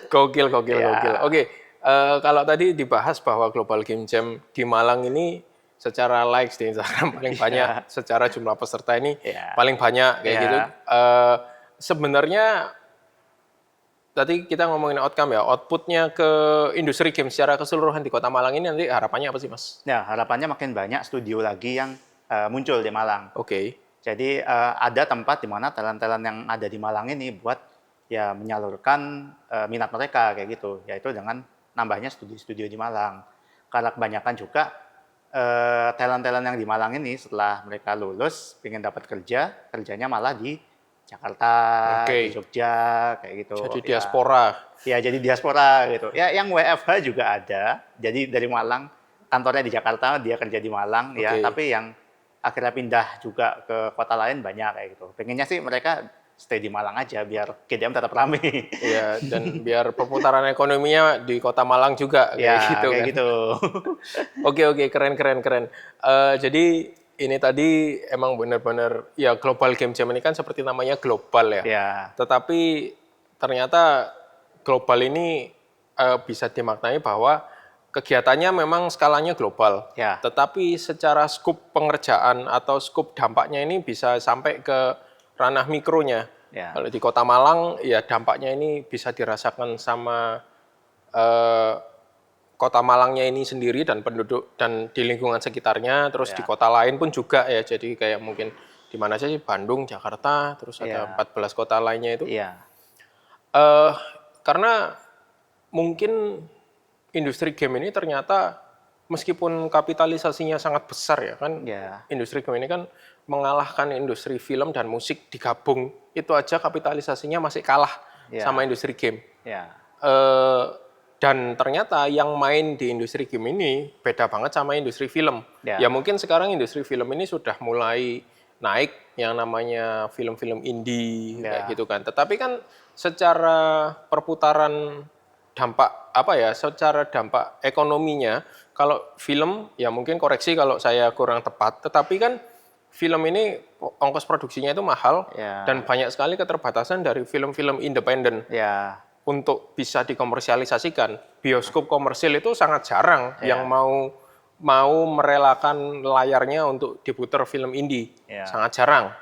[SPEAKER 1] Gokil. Oke, kalau tadi dibahas bahwa Global Game Jam di Malang ini secara likes di Instagram paling banyak, secara jumlah peserta ini paling banyak kayak gitu. Sebenarnya tadi kita ngomongin outcome ya, outputnya ke industri game secara keseluruhan di Kota Malang ini nanti harapannya apa sih, Mas?
[SPEAKER 2] Ya, harapannya makin banyak studio lagi yang muncul di Malang.
[SPEAKER 1] Oke.
[SPEAKER 2] Jadi ada tempat di mana talent-talent yang ada di Malang ini buat ya menyalurkan minat mereka kayak gitu, yaitu dengan nambahnya studio-studio di Malang. Karena kebanyakan juga talent-talent yang di Malang ini setelah mereka lulus pengen dapat kerja, kerjanya malah di Jakarta, di Jogja kayak gitu.
[SPEAKER 1] Jadi diaspora.
[SPEAKER 2] Ya, jadi diaspora gitu. Ya, yang WFH juga ada. Jadi dari Malang, kantornya di Jakarta, dia kerja di Malang ya, tapi yang akhirnya pindah juga ke kota lain banyak kayak gitu. Pengennya sih mereka stay di Malang aja biar GDM tetap rame.
[SPEAKER 1] Iya, dan biar perputaran ekonominya di Kota Malang juga kayak gitu
[SPEAKER 2] kayak
[SPEAKER 1] kan.
[SPEAKER 2] gitu.
[SPEAKER 1] Oke, keren. Jadi ini tadi emang benar-benar ya Global Game Jam ini kan seperti namanya global ya. Tetapi ternyata global ini bisa dimaknai bahwa kegiatannya memang skalanya global. Tetapi secara skup pengerjaan atau skup dampaknya ini bisa sampai ke ranah mikronya. Kalau di Kota Malang ya dampaknya ini bisa dirasakan sama Kota Malangnya ini sendiri dan penduduk dan di lingkungan sekitarnya, terus di kota lain pun juga ya. Jadi kayak mungkin di mana sih, Bandung, Jakarta, terus ada 14 kota lainnya itu. Karena mungkin industri game ini ternyata meskipun kapitalisasinya sangat besar ya kan, industri game ini kan mengalahkan industri film dan musik digabung, itu aja kapitalisasinya masih kalah sama industri game. Dan ternyata yang main di industri game ini beda banget sama industri film. Ya mungkin sekarang industri film ini sudah mulai naik yang namanya film-film indie kayak gitu kan. Tetapi kan secara perputaran dampak secara dampak ekonominya, kalau film ya mungkin koreksi kalau saya kurang tepat, tetapi kan film ini ongkos produksinya itu mahal dan banyak sekali keterbatasan dari film-film independen. Untuk bisa dikomersialisasikan, bioskop komersil itu sangat jarang yang mau merelakan layarnya untuk diputar film indie, sangat jarang.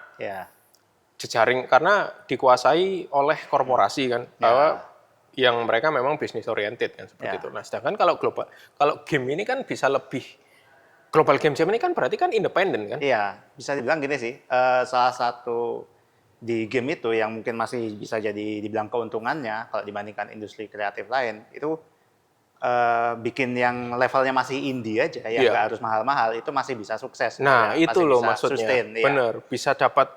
[SPEAKER 1] Jejaring karena dikuasai oleh korporasi kan, bahwa yang mereka memang bisnis oriented kan seperti itu. Nah, sedangkan kalau game ini kan bisa lebih Global Game Jam ini kan berarti kan independen kan?
[SPEAKER 2] Iya, bisa dibilang gini sih, salah satu di game itu yang mungkin masih bisa jadi dibilang keuntungannya kalau dibandingkan industri kreatif lain itu bikin yang levelnya masih indie aja yang nggak harus mahal-mahal itu masih bisa sukses.
[SPEAKER 1] Nah itu loh maksudnya, bener bisa dapat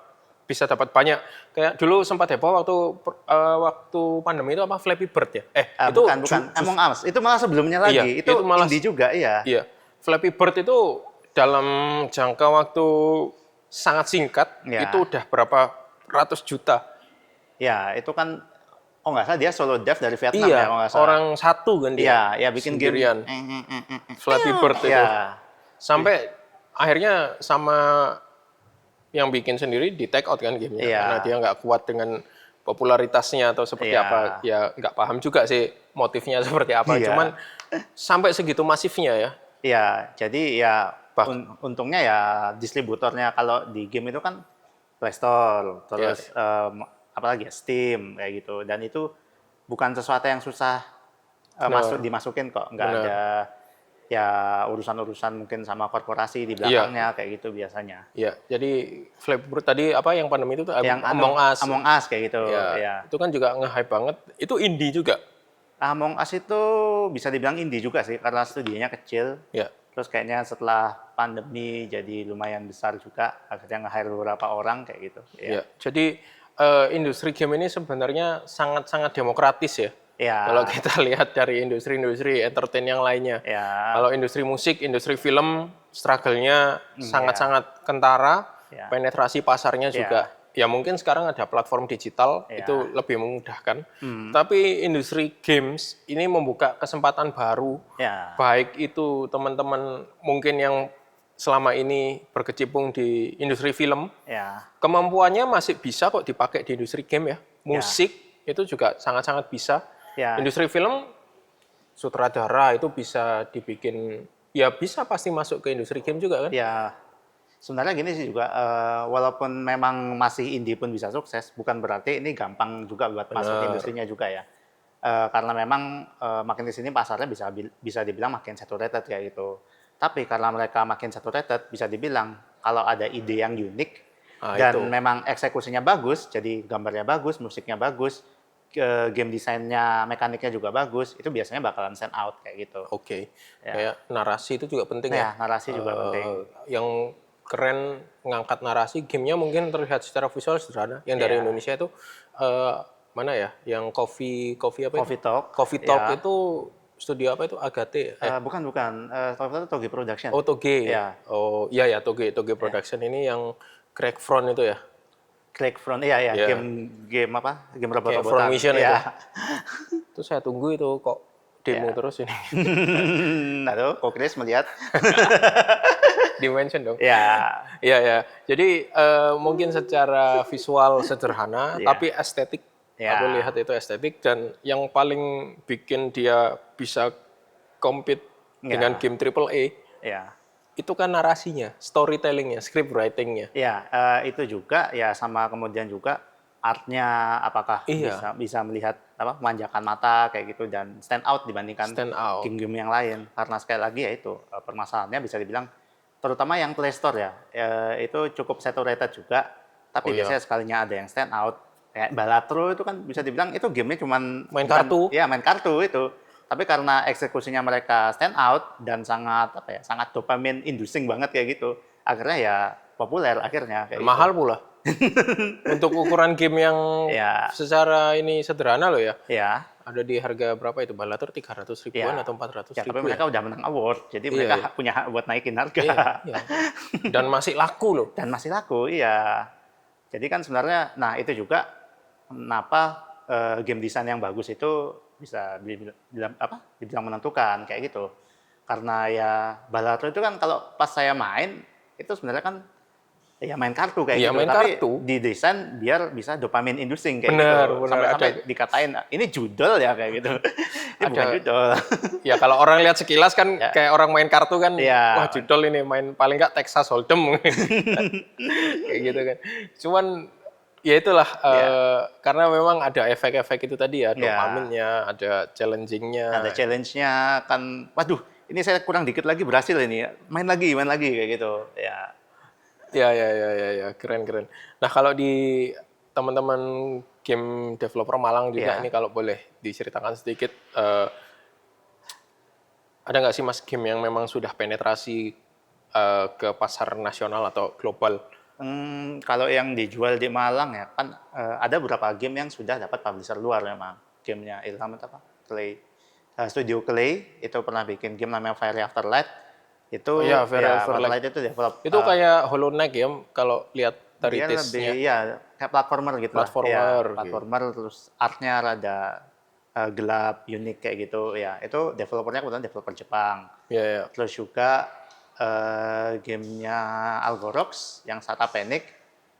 [SPEAKER 1] banyak. Kayak dulu sempat heboh waktu pandemi itu apa Flappy Bird ya?
[SPEAKER 2] Itu bukan Among Us, itu malah sebelumnya lagi itu malah indie juga Iya,
[SPEAKER 1] Flappy Bird itu dalam jangka waktu sangat singkat itu udah berapa ratus juta.
[SPEAKER 2] Ya, itu kan nggak salah dia solo dev dari Vietnam ya, nggak salah.
[SPEAKER 1] Orang satu kan dia.
[SPEAKER 2] Iya, bikin
[SPEAKER 1] sendirian.
[SPEAKER 2] Game.
[SPEAKER 1] Flappy Bird itu. Sampai akhirnya sama yang bikin sendiri di take out kan gamenya. Karena dia nggak kuat dengan popularitasnya atau seperti apa. Ya nggak paham juga sih motifnya seperti apa. Cuman sampai segitu masifnya ya.
[SPEAKER 2] Iya, jadi ya untungnya ya distributornya kalau di game itu kan Play Store, terus apalagi Steam kayak gitu, dan itu bukan sesuatu yang susah dimasukin kok, nggak ada ya urusan-urusan mungkin sama korporasi di belakangnya kayak gitu biasanya.
[SPEAKER 1] Iya, jadi Flappy Bird tadi apa yang pandemi itu tuh
[SPEAKER 2] yang
[SPEAKER 1] Among Us.
[SPEAKER 2] Among Us kayak gitu.
[SPEAKER 1] Itu kan juga nge-hype banget. Itu indie juga.
[SPEAKER 2] Among Us itu bisa dibilang indie juga sih karena studionya kecil. Terus kayaknya setelah pandemi jadi lumayan besar juga, akhirnya nge-hire beberapa orang kayak gitu.
[SPEAKER 1] Jadi industri game ini sebenarnya sangat-sangat demokratis ya.
[SPEAKER 2] Ya.
[SPEAKER 1] Kalau kita lihat dari industri-industri entertain yang lainnya.
[SPEAKER 2] Ya.
[SPEAKER 1] Kalau industri musik, industri film, struggle-nya sangat-sangat kentara, penetrasi pasarnya juga. Ya mungkin sekarang ada platform digital, itu lebih memudahkan. Tapi industri games ini membuka kesempatan baru. Baik itu teman-teman mungkin yang selama ini berkecimpung di industri film, kemampuannya masih bisa kok dipakai di industri game ya. Musik itu juga sangat-sangat bisa. Industri film, sutradara itu bisa dibikin, ya bisa pasti masuk ke industri game juga kan?
[SPEAKER 2] Ya, sebenarnya gini sih juga, walaupun memang masih indie pun bisa sukses, bukan berarti ini gampang juga buat masuk industrinya juga ya. Karena memang makin di sini pasarnya bisa dibilang makin saturated kayak gitu. Tapi karena mereka makin saturated, bisa dibilang kalau ada ide yang unik dan memang eksekusinya bagus, jadi gambarnya bagus, musiknya bagus, game desainnya, mekaniknya juga bagus, itu biasanya bakalan stand out kayak gitu.
[SPEAKER 1] Oke. Kayak narasi itu juga penting ya.
[SPEAKER 2] Narasi juga penting.
[SPEAKER 1] Yang keren ngangkat narasi, gamenya mungkin terlihat secara visual sederhana. Yang dari Indonesia itu mana ya? Yang Coffee apa? Coffee Talk itu studio apa itu? Agate?
[SPEAKER 2] Bukan. Coffee Talk itu Toge Production.
[SPEAKER 1] Oh Toge. Oh iya ya Toge Production ini yang Craig Front itu ya.
[SPEAKER 2] Craig Front, game apa? Game robot-robotan.
[SPEAKER 1] Front Mission itu. Itu saya tunggu itu kok demo terus ini.
[SPEAKER 2] Aduh, kok Chris melihat?
[SPEAKER 1] Dimension dong.
[SPEAKER 2] Ya.
[SPEAKER 1] Jadi mungkin secara visual sederhana, tapi estetik. Aku lihat itu estetik dan yang paling bikin dia bisa compete dengan game AAA. Itu kan narasinya, storytellingnya, script writingnya.
[SPEAKER 2] Itu juga ya sama kemudian juga artnya apakah bisa melihat memanjakan mata kayak gitu dan stand out dibandingkan game-game yang lain. Karena sekali lagi ya itu permasalahannya bisa dibilang terutama yang Play Store itu cukup saturated juga. Tapi biasanya sekalinya ada yang stand out kayak Balatro itu kan bisa dibilang itu gamenya cuman
[SPEAKER 1] main kartu.
[SPEAKER 2] Iya, main kartu itu. Tapi karena eksekusinya mereka stand out dan sangat sangat dopamin inducing banget kayak gitu, akhirnya ya populer akhirnya. Kayak
[SPEAKER 1] mahal pula. Untuk ukuran game yang secara ini sederhana loh ya. Ada di harga berapa itu? Balatro 300 ribuan atau 400 ribu.
[SPEAKER 2] Tapi mereka udah menang award, jadi mereka punya hak buat naikin harga.
[SPEAKER 1] Dan masih laku loh.
[SPEAKER 2] Dan masih laku, iya. Jadi kan sebenarnya, nah itu juga kenapa game desain yang bagus itu bisa dibilang menentukan kayak gitu. Karena ya Balatro itu kan kalau pas saya main itu sebenarnya kan ya main kartu kayak gitu,
[SPEAKER 1] main
[SPEAKER 2] tapi
[SPEAKER 1] kartu.
[SPEAKER 2] didesain biar bisa dopamin inducing kayak gitu.
[SPEAKER 1] Benar,
[SPEAKER 2] Sampai dikatain ini judul ya kayak gitu. Ini bukan judul.
[SPEAKER 1] Ya kalau orang lihat sekilas kan kayak orang main kartu kan, wah judul ini main paling nggak Texas Hold'em kayak gitu kan. Cuman ya itulah karena memang ada efek-efek itu tadi ya, dopaminnya, ada challenging-nya.
[SPEAKER 2] Ada challenge-nya kan, waduh ini saya kurang dikit lagi berhasil ini, main lagi kayak gitu.
[SPEAKER 1] Ya, keren. Nah kalau di teman-teman game developer Malang juga ini kalau boleh diceritakan sedikit, ada nggak sih Mas game yang memang sudah penetrasi ke pasar nasional atau global?
[SPEAKER 2] Kalau yang dijual di Malang ya kan ada beberapa game yang sudah dapat publisher luar memang. Gamenya Ilham Clay. Studio Clay itu pernah bikin game namanya Fire After Light. Itu
[SPEAKER 1] Fire After Light
[SPEAKER 2] itu develop.
[SPEAKER 1] Itu kayak Hollow Knight ya kalau lihat dari taste-nya.
[SPEAKER 2] Iya, kayak platformer gitu platformer terus artnya rada gelap, unik kayak gitu. Ya, itu developernya kebetulan developer Jepang. Terus juga gamenya Algorox yang Stata Panic.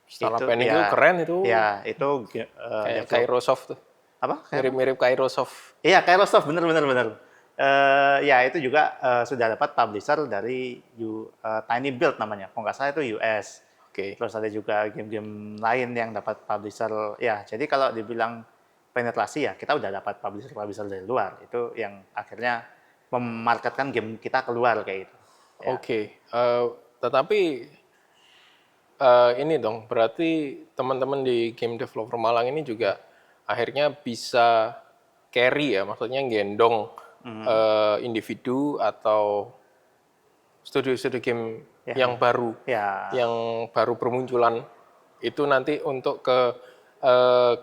[SPEAKER 1] Stata Panic itu keren itu.
[SPEAKER 2] Ya, itu
[SPEAKER 1] kayak Kairosoft tuh.
[SPEAKER 2] Apa?
[SPEAKER 1] Mirip-mirip Kairosoft.
[SPEAKER 2] Iya, Kairosoft bener. Ya, itu juga sudah dapat publisher dari Tiny Build namanya. Kalau nggak salah itu US. Terus ada juga game-game lain yang dapat publisher. Ya, jadi kalau dibilang penetrasi ya kita udah dapat publisher dari luar. Itu yang akhirnya memarketkan game kita keluar kayak gitu.
[SPEAKER 1] Tetapi ini dong, berarti teman-teman di game developer Malang ini juga akhirnya bisa carry ya, maksudnya gendong individu atau studio-studio game yang baru bermunculan itu nanti untuk ke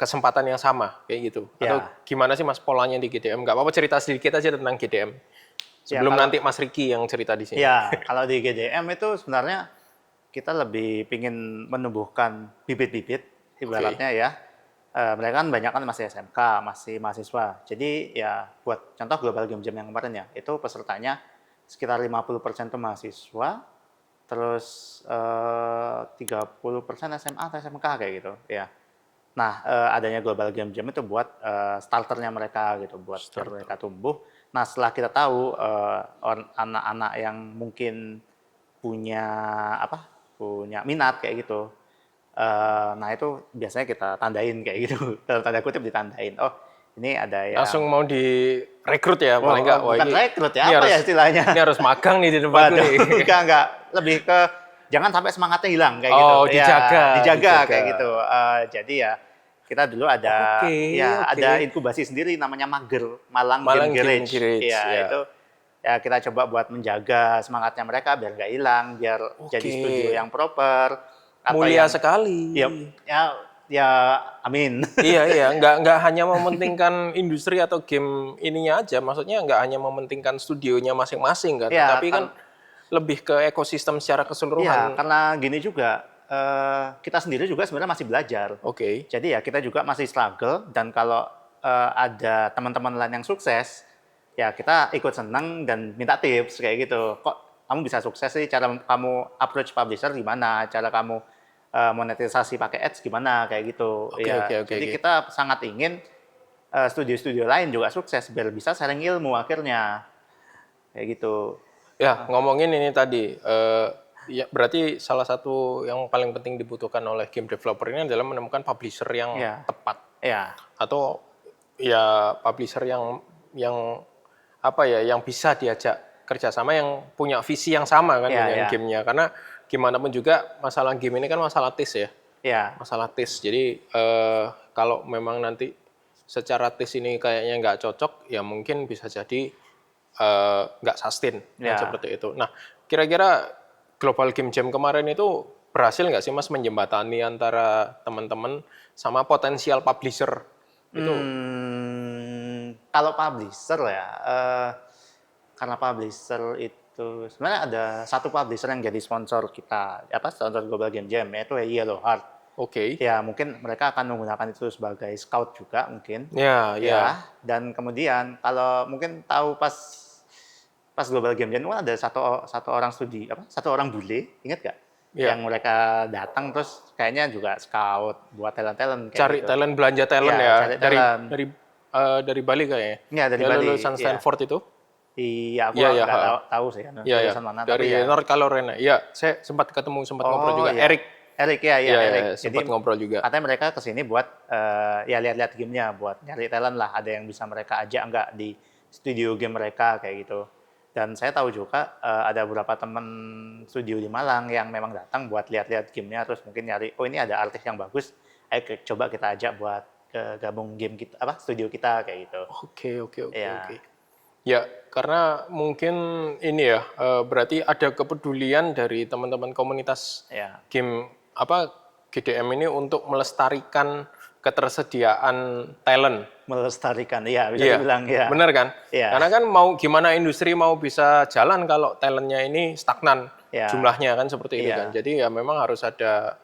[SPEAKER 1] kesempatan yang sama kayak gitu? Atau gimana sih Mas polanya di GDM? Nggak apa-apa cerita sedikit aja tentang GDM. Sebelum nanti Mas Riki yang cerita di sini.
[SPEAKER 2] Ya, kalau di GDM itu sebenarnya kita lebih ingin menumbuhkan bibit-bibit, ibaratnya ya. Mereka kan banyak kan masih SMK, masih mahasiswa. Jadi ya buat contoh Global Game Jam yang kemarin ya, itu pesertanya sekitar 50% itu mahasiswa, terus 30% SMA atau SMK kayak gitu ya. Nah, adanya Global Game Jam itu buat starternya mereka gitu, buat biar mereka tumbuh. Nah, setelah kita tahu anak-anak yang mungkin punya punya minat kayak gitu, nah itu biasanya kita tandain kayak gitu, dalam tanda kutip ditandain. Oh, ini ada yang
[SPEAKER 1] langsung mau direkrut ya, paling nggak.
[SPEAKER 2] Bukan rekrut ya, apa ya istilahnya?
[SPEAKER 1] Ini harus magang nih di tempat nih.
[SPEAKER 2] Enggak, lebih ke jangan sampai semangatnya hilang kayak gitu.
[SPEAKER 1] Oh, dijaga.
[SPEAKER 2] Kayak gitu. Jadi ya kita dulu ada ada inkubasi sendiri namanya Malang Game Garage. Ya, itu ya kita coba buat menjaga semangatnya mereka biar nggak hilang, biar jadi studio yang proper.
[SPEAKER 1] Mulia sekali.
[SPEAKER 2] Ya, amin.
[SPEAKER 1] Iya, nggak hanya mementingkan industri atau game ininya aja, maksudnya nggak hanya mementingkan studionya masing-masing kan, tapi kan lebih ke ekosistem secara keseluruhan.
[SPEAKER 2] Iya, karena gini juga, kita sendiri juga sebenarnya masih belajar. Jadi ya kita juga masih struggle, dan kalau ada teman-teman lain yang sukses, ya kita ikut senang dan minta tips kayak gitu. Kok kamu bisa sukses sih, cara kamu approach publisher gimana, cara kamu monetisasi pakai ads gimana kayak gitu. Jadi kita sangat ingin studio-studio lain juga sukses biar bisa sharing ilmu akhirnya kayak gitu.
[SPEAKER 1] Ya, ngomongin ini tadi, ya berarti salah satu yang paling penting dibutuhkan oleh game developer ini adalah menemukan publisher yang tepat. Atau ya publisher yang yang bisa diajak kerjasama, yang punya visi yang sama kan dengan gamenya. Karena gimana pun juga masalah game ini kan masalah taste ya. Masalah taste. Jadi kalau memang nanti secara taste ini kayaknya nggak cocok, ya mungkin bisa jadi nggak sustain seperti itu. Nah, kira-kira Global Game Jam kemarin itu berhasil nggak sih Mas menjembatani antara teman-teman sama potensial publisher itu?
[SPEAKER 2] Kalau publisher ya, karena publisher itu sebenarnya ada satu publisher yang jadi sponsor kita, sponsor Global Game Jam, yaitu Yellow Heart. Ya, mungkin mereka akan menggunakan itu sebagai scout juga mungkin. Ya. Dan kemudian kalau mungkin tahu pas Global Game Jam kan ada satu orang studi, satu orang bule, ingat gak? Yang mereka datang terus kayaknya juga scout buat talent-talent.
[SPEAKER 1] Cari gitu. Talent, belanja talent dari Bali kayaknya.
[SPEAKER 2] Iya, dari Bali.
[SPEAKER 1] Lulusan Stanford itu.
[SPEAKER 2] Iya, aku nggak tahu sih.
[SPEAKER 1] Mana, dari North Carolina. Iya, saya sempat ngobrol juga. Eric, Eric. Sempat ngobrol juga.
[SPEAKER 2] Katanya mereka kesini buat lihat-lihat gamenya, buat nyari talent lah. Ada yang bisa mereka ajak nggak di studio game mereka kayak gitu. Dan saya tahu juga ada beberapa teman studio di Malang yang memang datang buat lihat-lihat gamenya, terus mungkin nyari, oh ini ada artis yang bagus, ayo coba kita ajak buat gabung game kita, studio kita kayak gitu.
[SPEAKER 1] Oke. Ya, karena mungkin ini ya, berarti ada kepedulian dari teman-teman komunitas game GDM ini untuk melestarikan ketersediaan talent.
[SPEAKER 2] Melestarikan, bisa dibilang ya.
[SPEAKER 1] Bener kan? Karena kan gimana industri mau bisa jalan kalau talentnya ini stagnan jumlahnya kan seperti itu kan. Jadi ya memang harus ada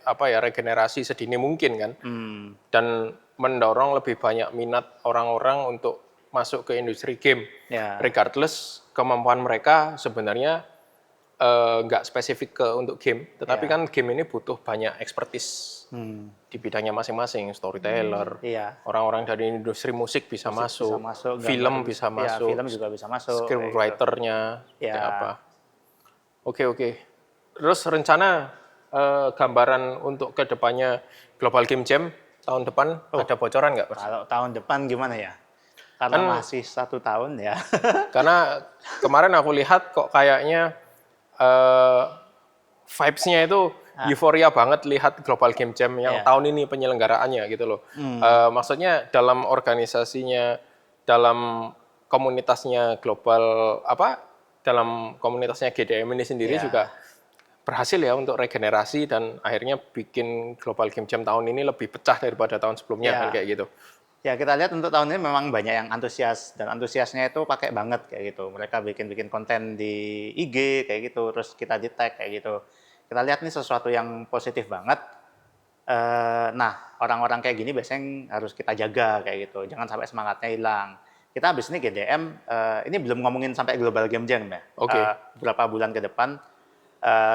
[SPEAKER 1] regenerasi sedini mungkin kan. Dan mendorong lebih banyak minat orang-orang untuk masuk ke industri game. Regardless kemampuan mereka sebenarnya nggak spesifik untuk game, tetapi kan game ini butuh banyak expertise di bidangnya masing-masing, storyteller, orang-orang dari industri musik bisa masuk, film bisa masuk,
[SPEAKER 2] film juga bisa masuk,
[SPEAKER 1] scriptwriter-nya seperti apa. Oke. Terus rencana gambaran untuk kedepannya Global Game Jam tahun depan ada bocoran nggak?
[SPEAKER 2] Kalau tahun depan gimana ya? Karena masih 1 tahun ya.
[SPEAKER 1] Karena kemarin aku lihat kok kayaknya vibes-nya itu euforia banget lihat Global Game Jam yang tahun ini penyelenggaraannya gitu loh. Maksudnya dalam organisasinya, dalam komunitasnya global dalam komunitasnya GDM ini sendiri juga berhasil ya untuk regenerasi dan akhirnya bikin Global Game Jam tahun ini lebih pecah daripada tahun sebelumnya
[SPEAKER 2] Ya.
[SPEAKER 1] kan kayak gitu.
[SPEAKER 2] Ya kita lihat untuk tahun ini memang banyak yang antusias dan antusiasnya itu pakai banget kayak gitu. Mereka bikin konten di IG kayak gitu, terus kita di tag kayak gitu. Kita lihat nih sesuatu yang positif banget. Nah orang-orang kayak gini biasanya harus kita jaga kayak gitu. Jangan sampai semangatnya hilang. Kita habis ini GDM, ini belum ngomongin sampai Global Game Jam ya.
[SPEAKER 1] Oke.
[SPEAKER 2] Beberapa bulan ke depan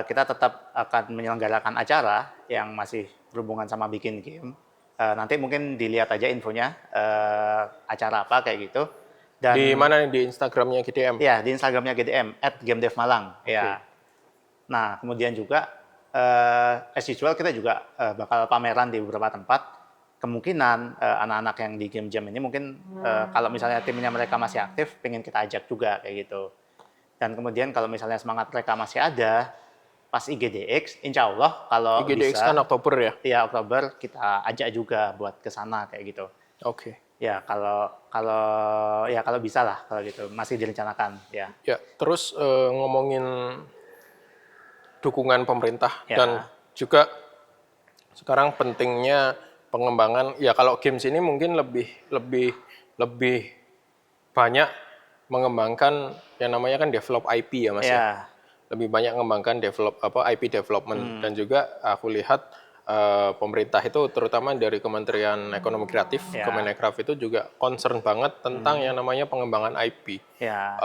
[SPEAKER 2] kita tetap akan menyelenggarakan acara yang masih berhubungan sama bikin game. Nanti mungkin dilihat aja infonya acara apa kayak gitu. Dan
[SPEAKER 1] Di mana nih di Instagramnya GDM?
[SPEAKER 2] ya di Instagramnya GDM @gamedevmalang.
[SPEAKER 1] Oke.
[SPEAKER 2] Ya. Nah kemudian juga as usual kita juga bakal pameran di beberapa tempat. Kemungkinan anak-anak yang di game jam ini mungkin kalau misalnya timnya mereka masih aktif, pengen kita ajak juga kayak gitu. Dan kemudian kalau misalnya semangat mereka masih ada, pas IGDX, insya Allah kalau
[SPEAKER 1] IGDX
[SPEAKER 2] bisa,
[SPEAKER 1] kan Oktober ya?
[SPEAKER 2] ya Oktober kita ajak juga buat ke sana kayak gitu.
[SPEAKER 1] Oke.
[SPEAKER 2] Ya kalau bisa lah kalau gitu, masih direncanakan ya.
[SPEAKER 1] Ya, terus ngomongin dukungan pemerintah
[SPEAKER 2] Ya.
[SPEAKER 1] dan juga sekarang pentingnya pengembangan ya kalau games ini mungkin lebih banyak mengembangkan yang namanya kan develop IP ya Mas ya.
[SPEAKER 2] Ya,
[SPEAKER 1] Lebih banyak mengembangkan IP development dan juga aku lihat pemerintah itu terutama dari Kementerian Ekonomi Kreatif,
[SPEAKER 2] Ya.
[SPEAKER 1] Kemenkraf itu juga concern banget tentang yang namanya pengembangan IP.
[SPEAKER 2] ya,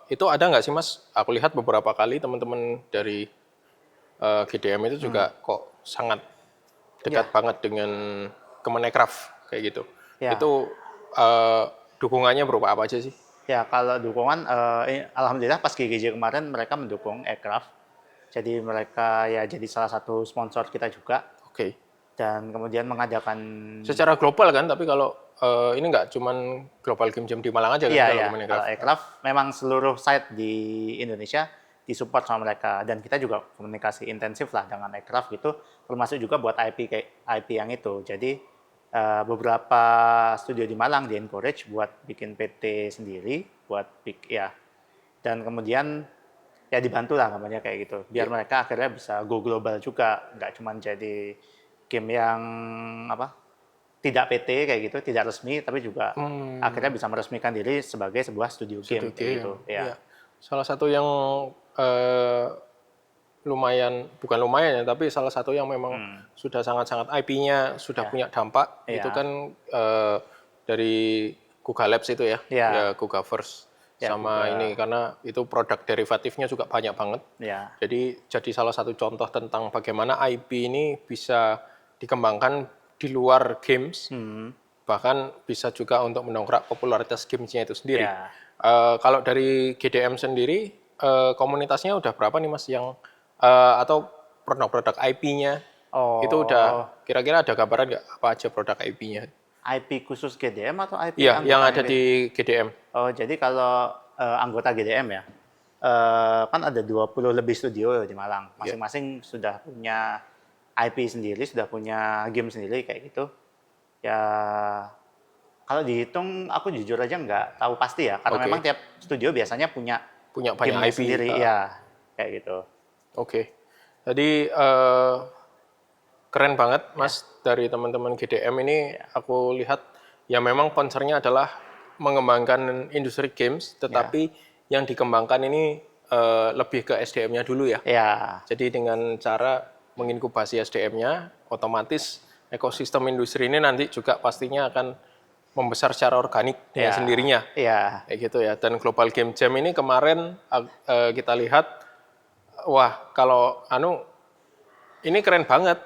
[SPEAKER 1] Itu ada nggak sih Mas? Aku lihat beberapa kali teman-teman dari GDM itu juga kok sangat dekat banget dengan Kemenkraf kayak gitu.
[SPEAKER 2] Ya.
[SPEAKER 1] Itu dukungannya berupa apa aja sih?
[SPEAKER 2] ya kalau dukungan, alhamdulillah pas GGJ kemarin mereka mendukung Aircraft. Jadi mereka ya jadi salah satu sponsor kita juga.
[SPEAKER 1] Oke.
[SPEAKER 2] Dan kemudian mengadakan
[SPEAKER 1] Secara global kan, tapi kalau ini nggak cuman Global Game Jam di Malang aja kan
[SPEAKER 2] iya,
[SPEAKER 1] kalau
[SPEAKER 2] iya.
[SPEAKER 1] Kemenkraf.
[SPEAKER 2] Kalau Aircraft memang seluruh site di Indonesia disupport sama mereka dan kita juga komunikasi intensif lah dengan Aircraft gitu, termasuk juga buat IP yang itu. Jadi beberapa studio di Malang di encourage buat bikin PT sendiri, dan kemudian ya dibantu lah namanya kayak gitu, biar mereka akhirnya bisa go global juga, nggak cuma jadi game yang tidak PT kayak gitu, tidak resmi, tapi juga akhirnya bisa meresmikan diri sebagai sebuah studio game kayak gitu. Ya.
[SPEAKER 1] Iya. Salah satu yang bukan lumayan ya, tapi salah satu yang memang sudah sangat-sangat IP-nya sudah punya dampak, itu kan dari Guga Labs itu ya, ya Gugaverse. Sama Guga. Ini karena itu produk derivatifnya juga banyak banget.
[SPEAKER 2] Ya.
[SPEAKER 1] Jadi salah satu contoh tentang bagaimana IP ini bisa dikembangkan di luar games, bahkan bisa juga untuk mendongkrak popularitas gamesnya itu sendiri.
[SPEAKER 2] Ya.
[SPEAKER 1] Kalau dari GDM sendiri, komunitasnya udah berapa nih Mas yang atau produk-produk IP-nya itu udah kira-kira ada gambaran nggak apa aja produk IP-nya?
[SPEAKER 2] IP khusus GDM atau IP
[SPEAKER 1] yang ada di GDM?
[SPEAKER 2] Oh, jadi kalau anggota GDM ya, kan ada 20 lebih studio di Malang. Masing-masing sudah punya IP sendiri, sudah punya game sendiri kayak gitu. Ya, kalau dihitung, aku jujur aja nggak tahu pasti ya, karena memang tiap studio biasanya punya
[SPEAKER 1] banyak IP
[SPEAKER 2] sendiri, ya kayak gitu.
[SPEAKER 1] Oke. Jadi keren banget Mas dari teman-teman GDM ini. Aku lihat ya memang concern-nya adalah mengembangkan industri games, tetapi yang dikembangkan ini lebih ke SDM-nya dulu ya. Jadi dengan cara menginkubasi SDM-nya, otomatis ekosistem industri ini nanti juga pastinya akan membesar secara organik dengan sendirinya. Kayak gitu ya. Dan Global Game Jam ini kemarin kita lihat, wah kalau ini keren banget.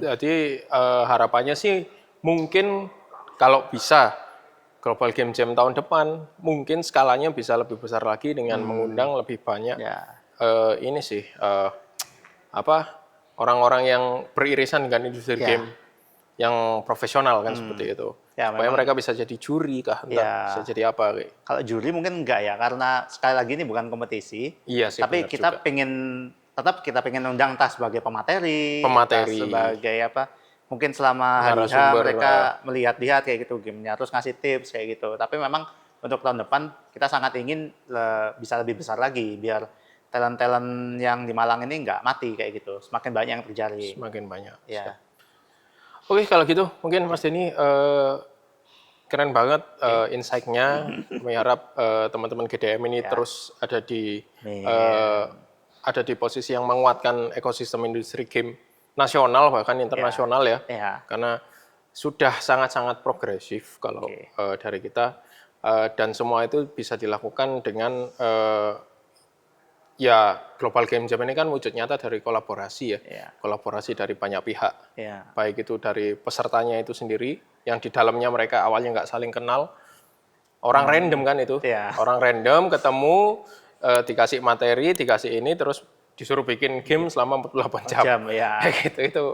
[SPEAKER 1] Jadi harapannya sih mungkin kalau bisa Global Game Jam tahun depan mungkin skalanya bisa lebih besar lagi dengan mengundang lebih banyak orang-orang yang beririsan dengan industri game yang profesional kan seperti itu. Supaya mereka bisa jadi juri kah, bisa jadi apa kayak.
[SPEAKER 2] Kalau juri mungkin enggak ya, karena sekali lagi ini bukan kompetisi.
[SPEAKER 1] Iya sih.
[SPEAKER 2] Tapi kita pengen undang entah sebagai pemateri. Sebagai mungkin selama hari mereka melihat-lihat kayak gitu gamenya, terus ngasih tips kayak gitu. Tapi memang untuk tahun depan kita sangat ingin bisa lebih besar lagi, biar talent-talent yang di Malang ini nggak mati kayak gitu. Semakin banyak yang terjadi.
[SPEAKER 1] Semakin banyak.
[SPEAKER 2] Ya.
[SPEAKER 1] Oke, kalau gitu mungkin Mas Denny keren banget insight-nya. Kami harap teman-teman GDM ini terus ada di posisi yang menguatkan ekosistem industri game nasional bahkan internasional ya. Karena sudah sangat-sangat progresif kalau dari kita dan semua itu bisa dilakukan dengan ya Global Game Jam ini kan wujud nyata dari kolaborasi ya. Kolaborasi dari banyak pihak. Baik itu dari pesertanya itu sendiri yang di dalamnya mereka awalnya nggak saling kenal. Orang random kan itu. Orang random ketemu dikasih materi, dikasih ini terus disuruh bikin game selama 48 jam. Kayak gitu itu.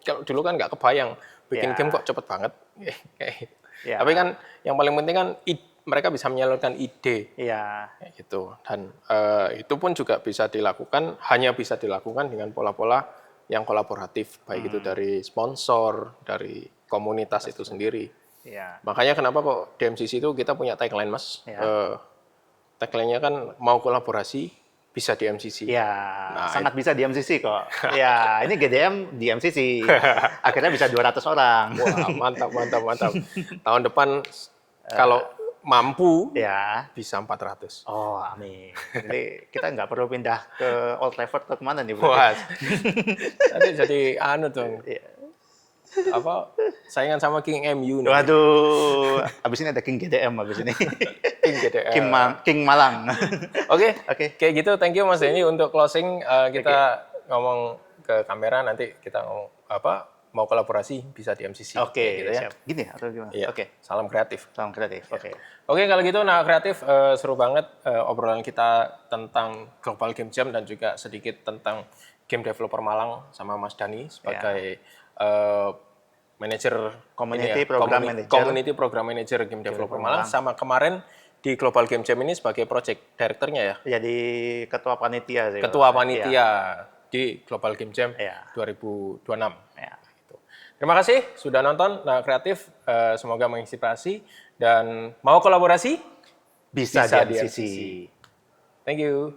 [SPEAKER 1] Kalau dulu kan nggak kebayang bikin game kok cepet banget. Tapi kan yang paling penting kan mereka bisa menyalurkan ide, kayak gitu. Dan itu pun juga hanya bisa dilakukan dengan pola-pola yang kolaboratif, baik itu dari sponsor, dari komunitas itu sendiri. Makanya kenapa kok DMCC itu kita punya tagline, Mas. Tagline-nya kan mau kolaborasi bisa di MCC.
[SPEAKER 2] Sangat bisa di MCC kok. Ini GDM di MCC. Akhirnya bisa 200 orang.
[SPEAKER 1] Wah, mantap. Tahun depan kalau mampu bisa 400.
[SPEAKER 2] Oh, amin. Jadi kita nggak perlu pindah ke Old Trafford atau kemana nih, Bro?
[SPEAKER 1] Wah, nanti jadi dong. Saingan sama King MU.
[SPEAKER 2] Waduh, abis ini ada King GDM abis ini.
[SPEAKER 1] King GDM.
[SPEAKER 2] King Malang.
[SPEAKER 1] Oke. Kayak gitu, thank you Mas Denny untuk closing. Kita ngomong ke kamera, nanti kita ngomong mau kolaborasi bisa di MCC.
[SPEAKER 2] Gitu ya.
[SPEAKER 1] Siap.
[SPEAKER 2] Gini atau gimana?
[SPEAKER 1] Salam kreatif.
[SPEAKER 2] Salam kreatif.
[SPEAKER 1] Oke, kalau gitu Kreatif seru banget obrolan kita tentang Global Game Jam dan juga sedikit tentang Game Developer Malang sama Mas Dhani sebagai manajer Community Program Manager Game Developer Malang, sama kemarin di Global Game Jam ini sebagai project director-nya ya.
[SPEAKER 2] Jadi ketua panitia sih.
[SPEAKER 1] Ketua panitia di Global Game Jam 2026. Terima kasih sudah nonton Kreatif, semoga menginspirasi dan mau kolaborasi
[SPEAKER 2] bisa di MCC.
[SPEAKER 1] Thank you.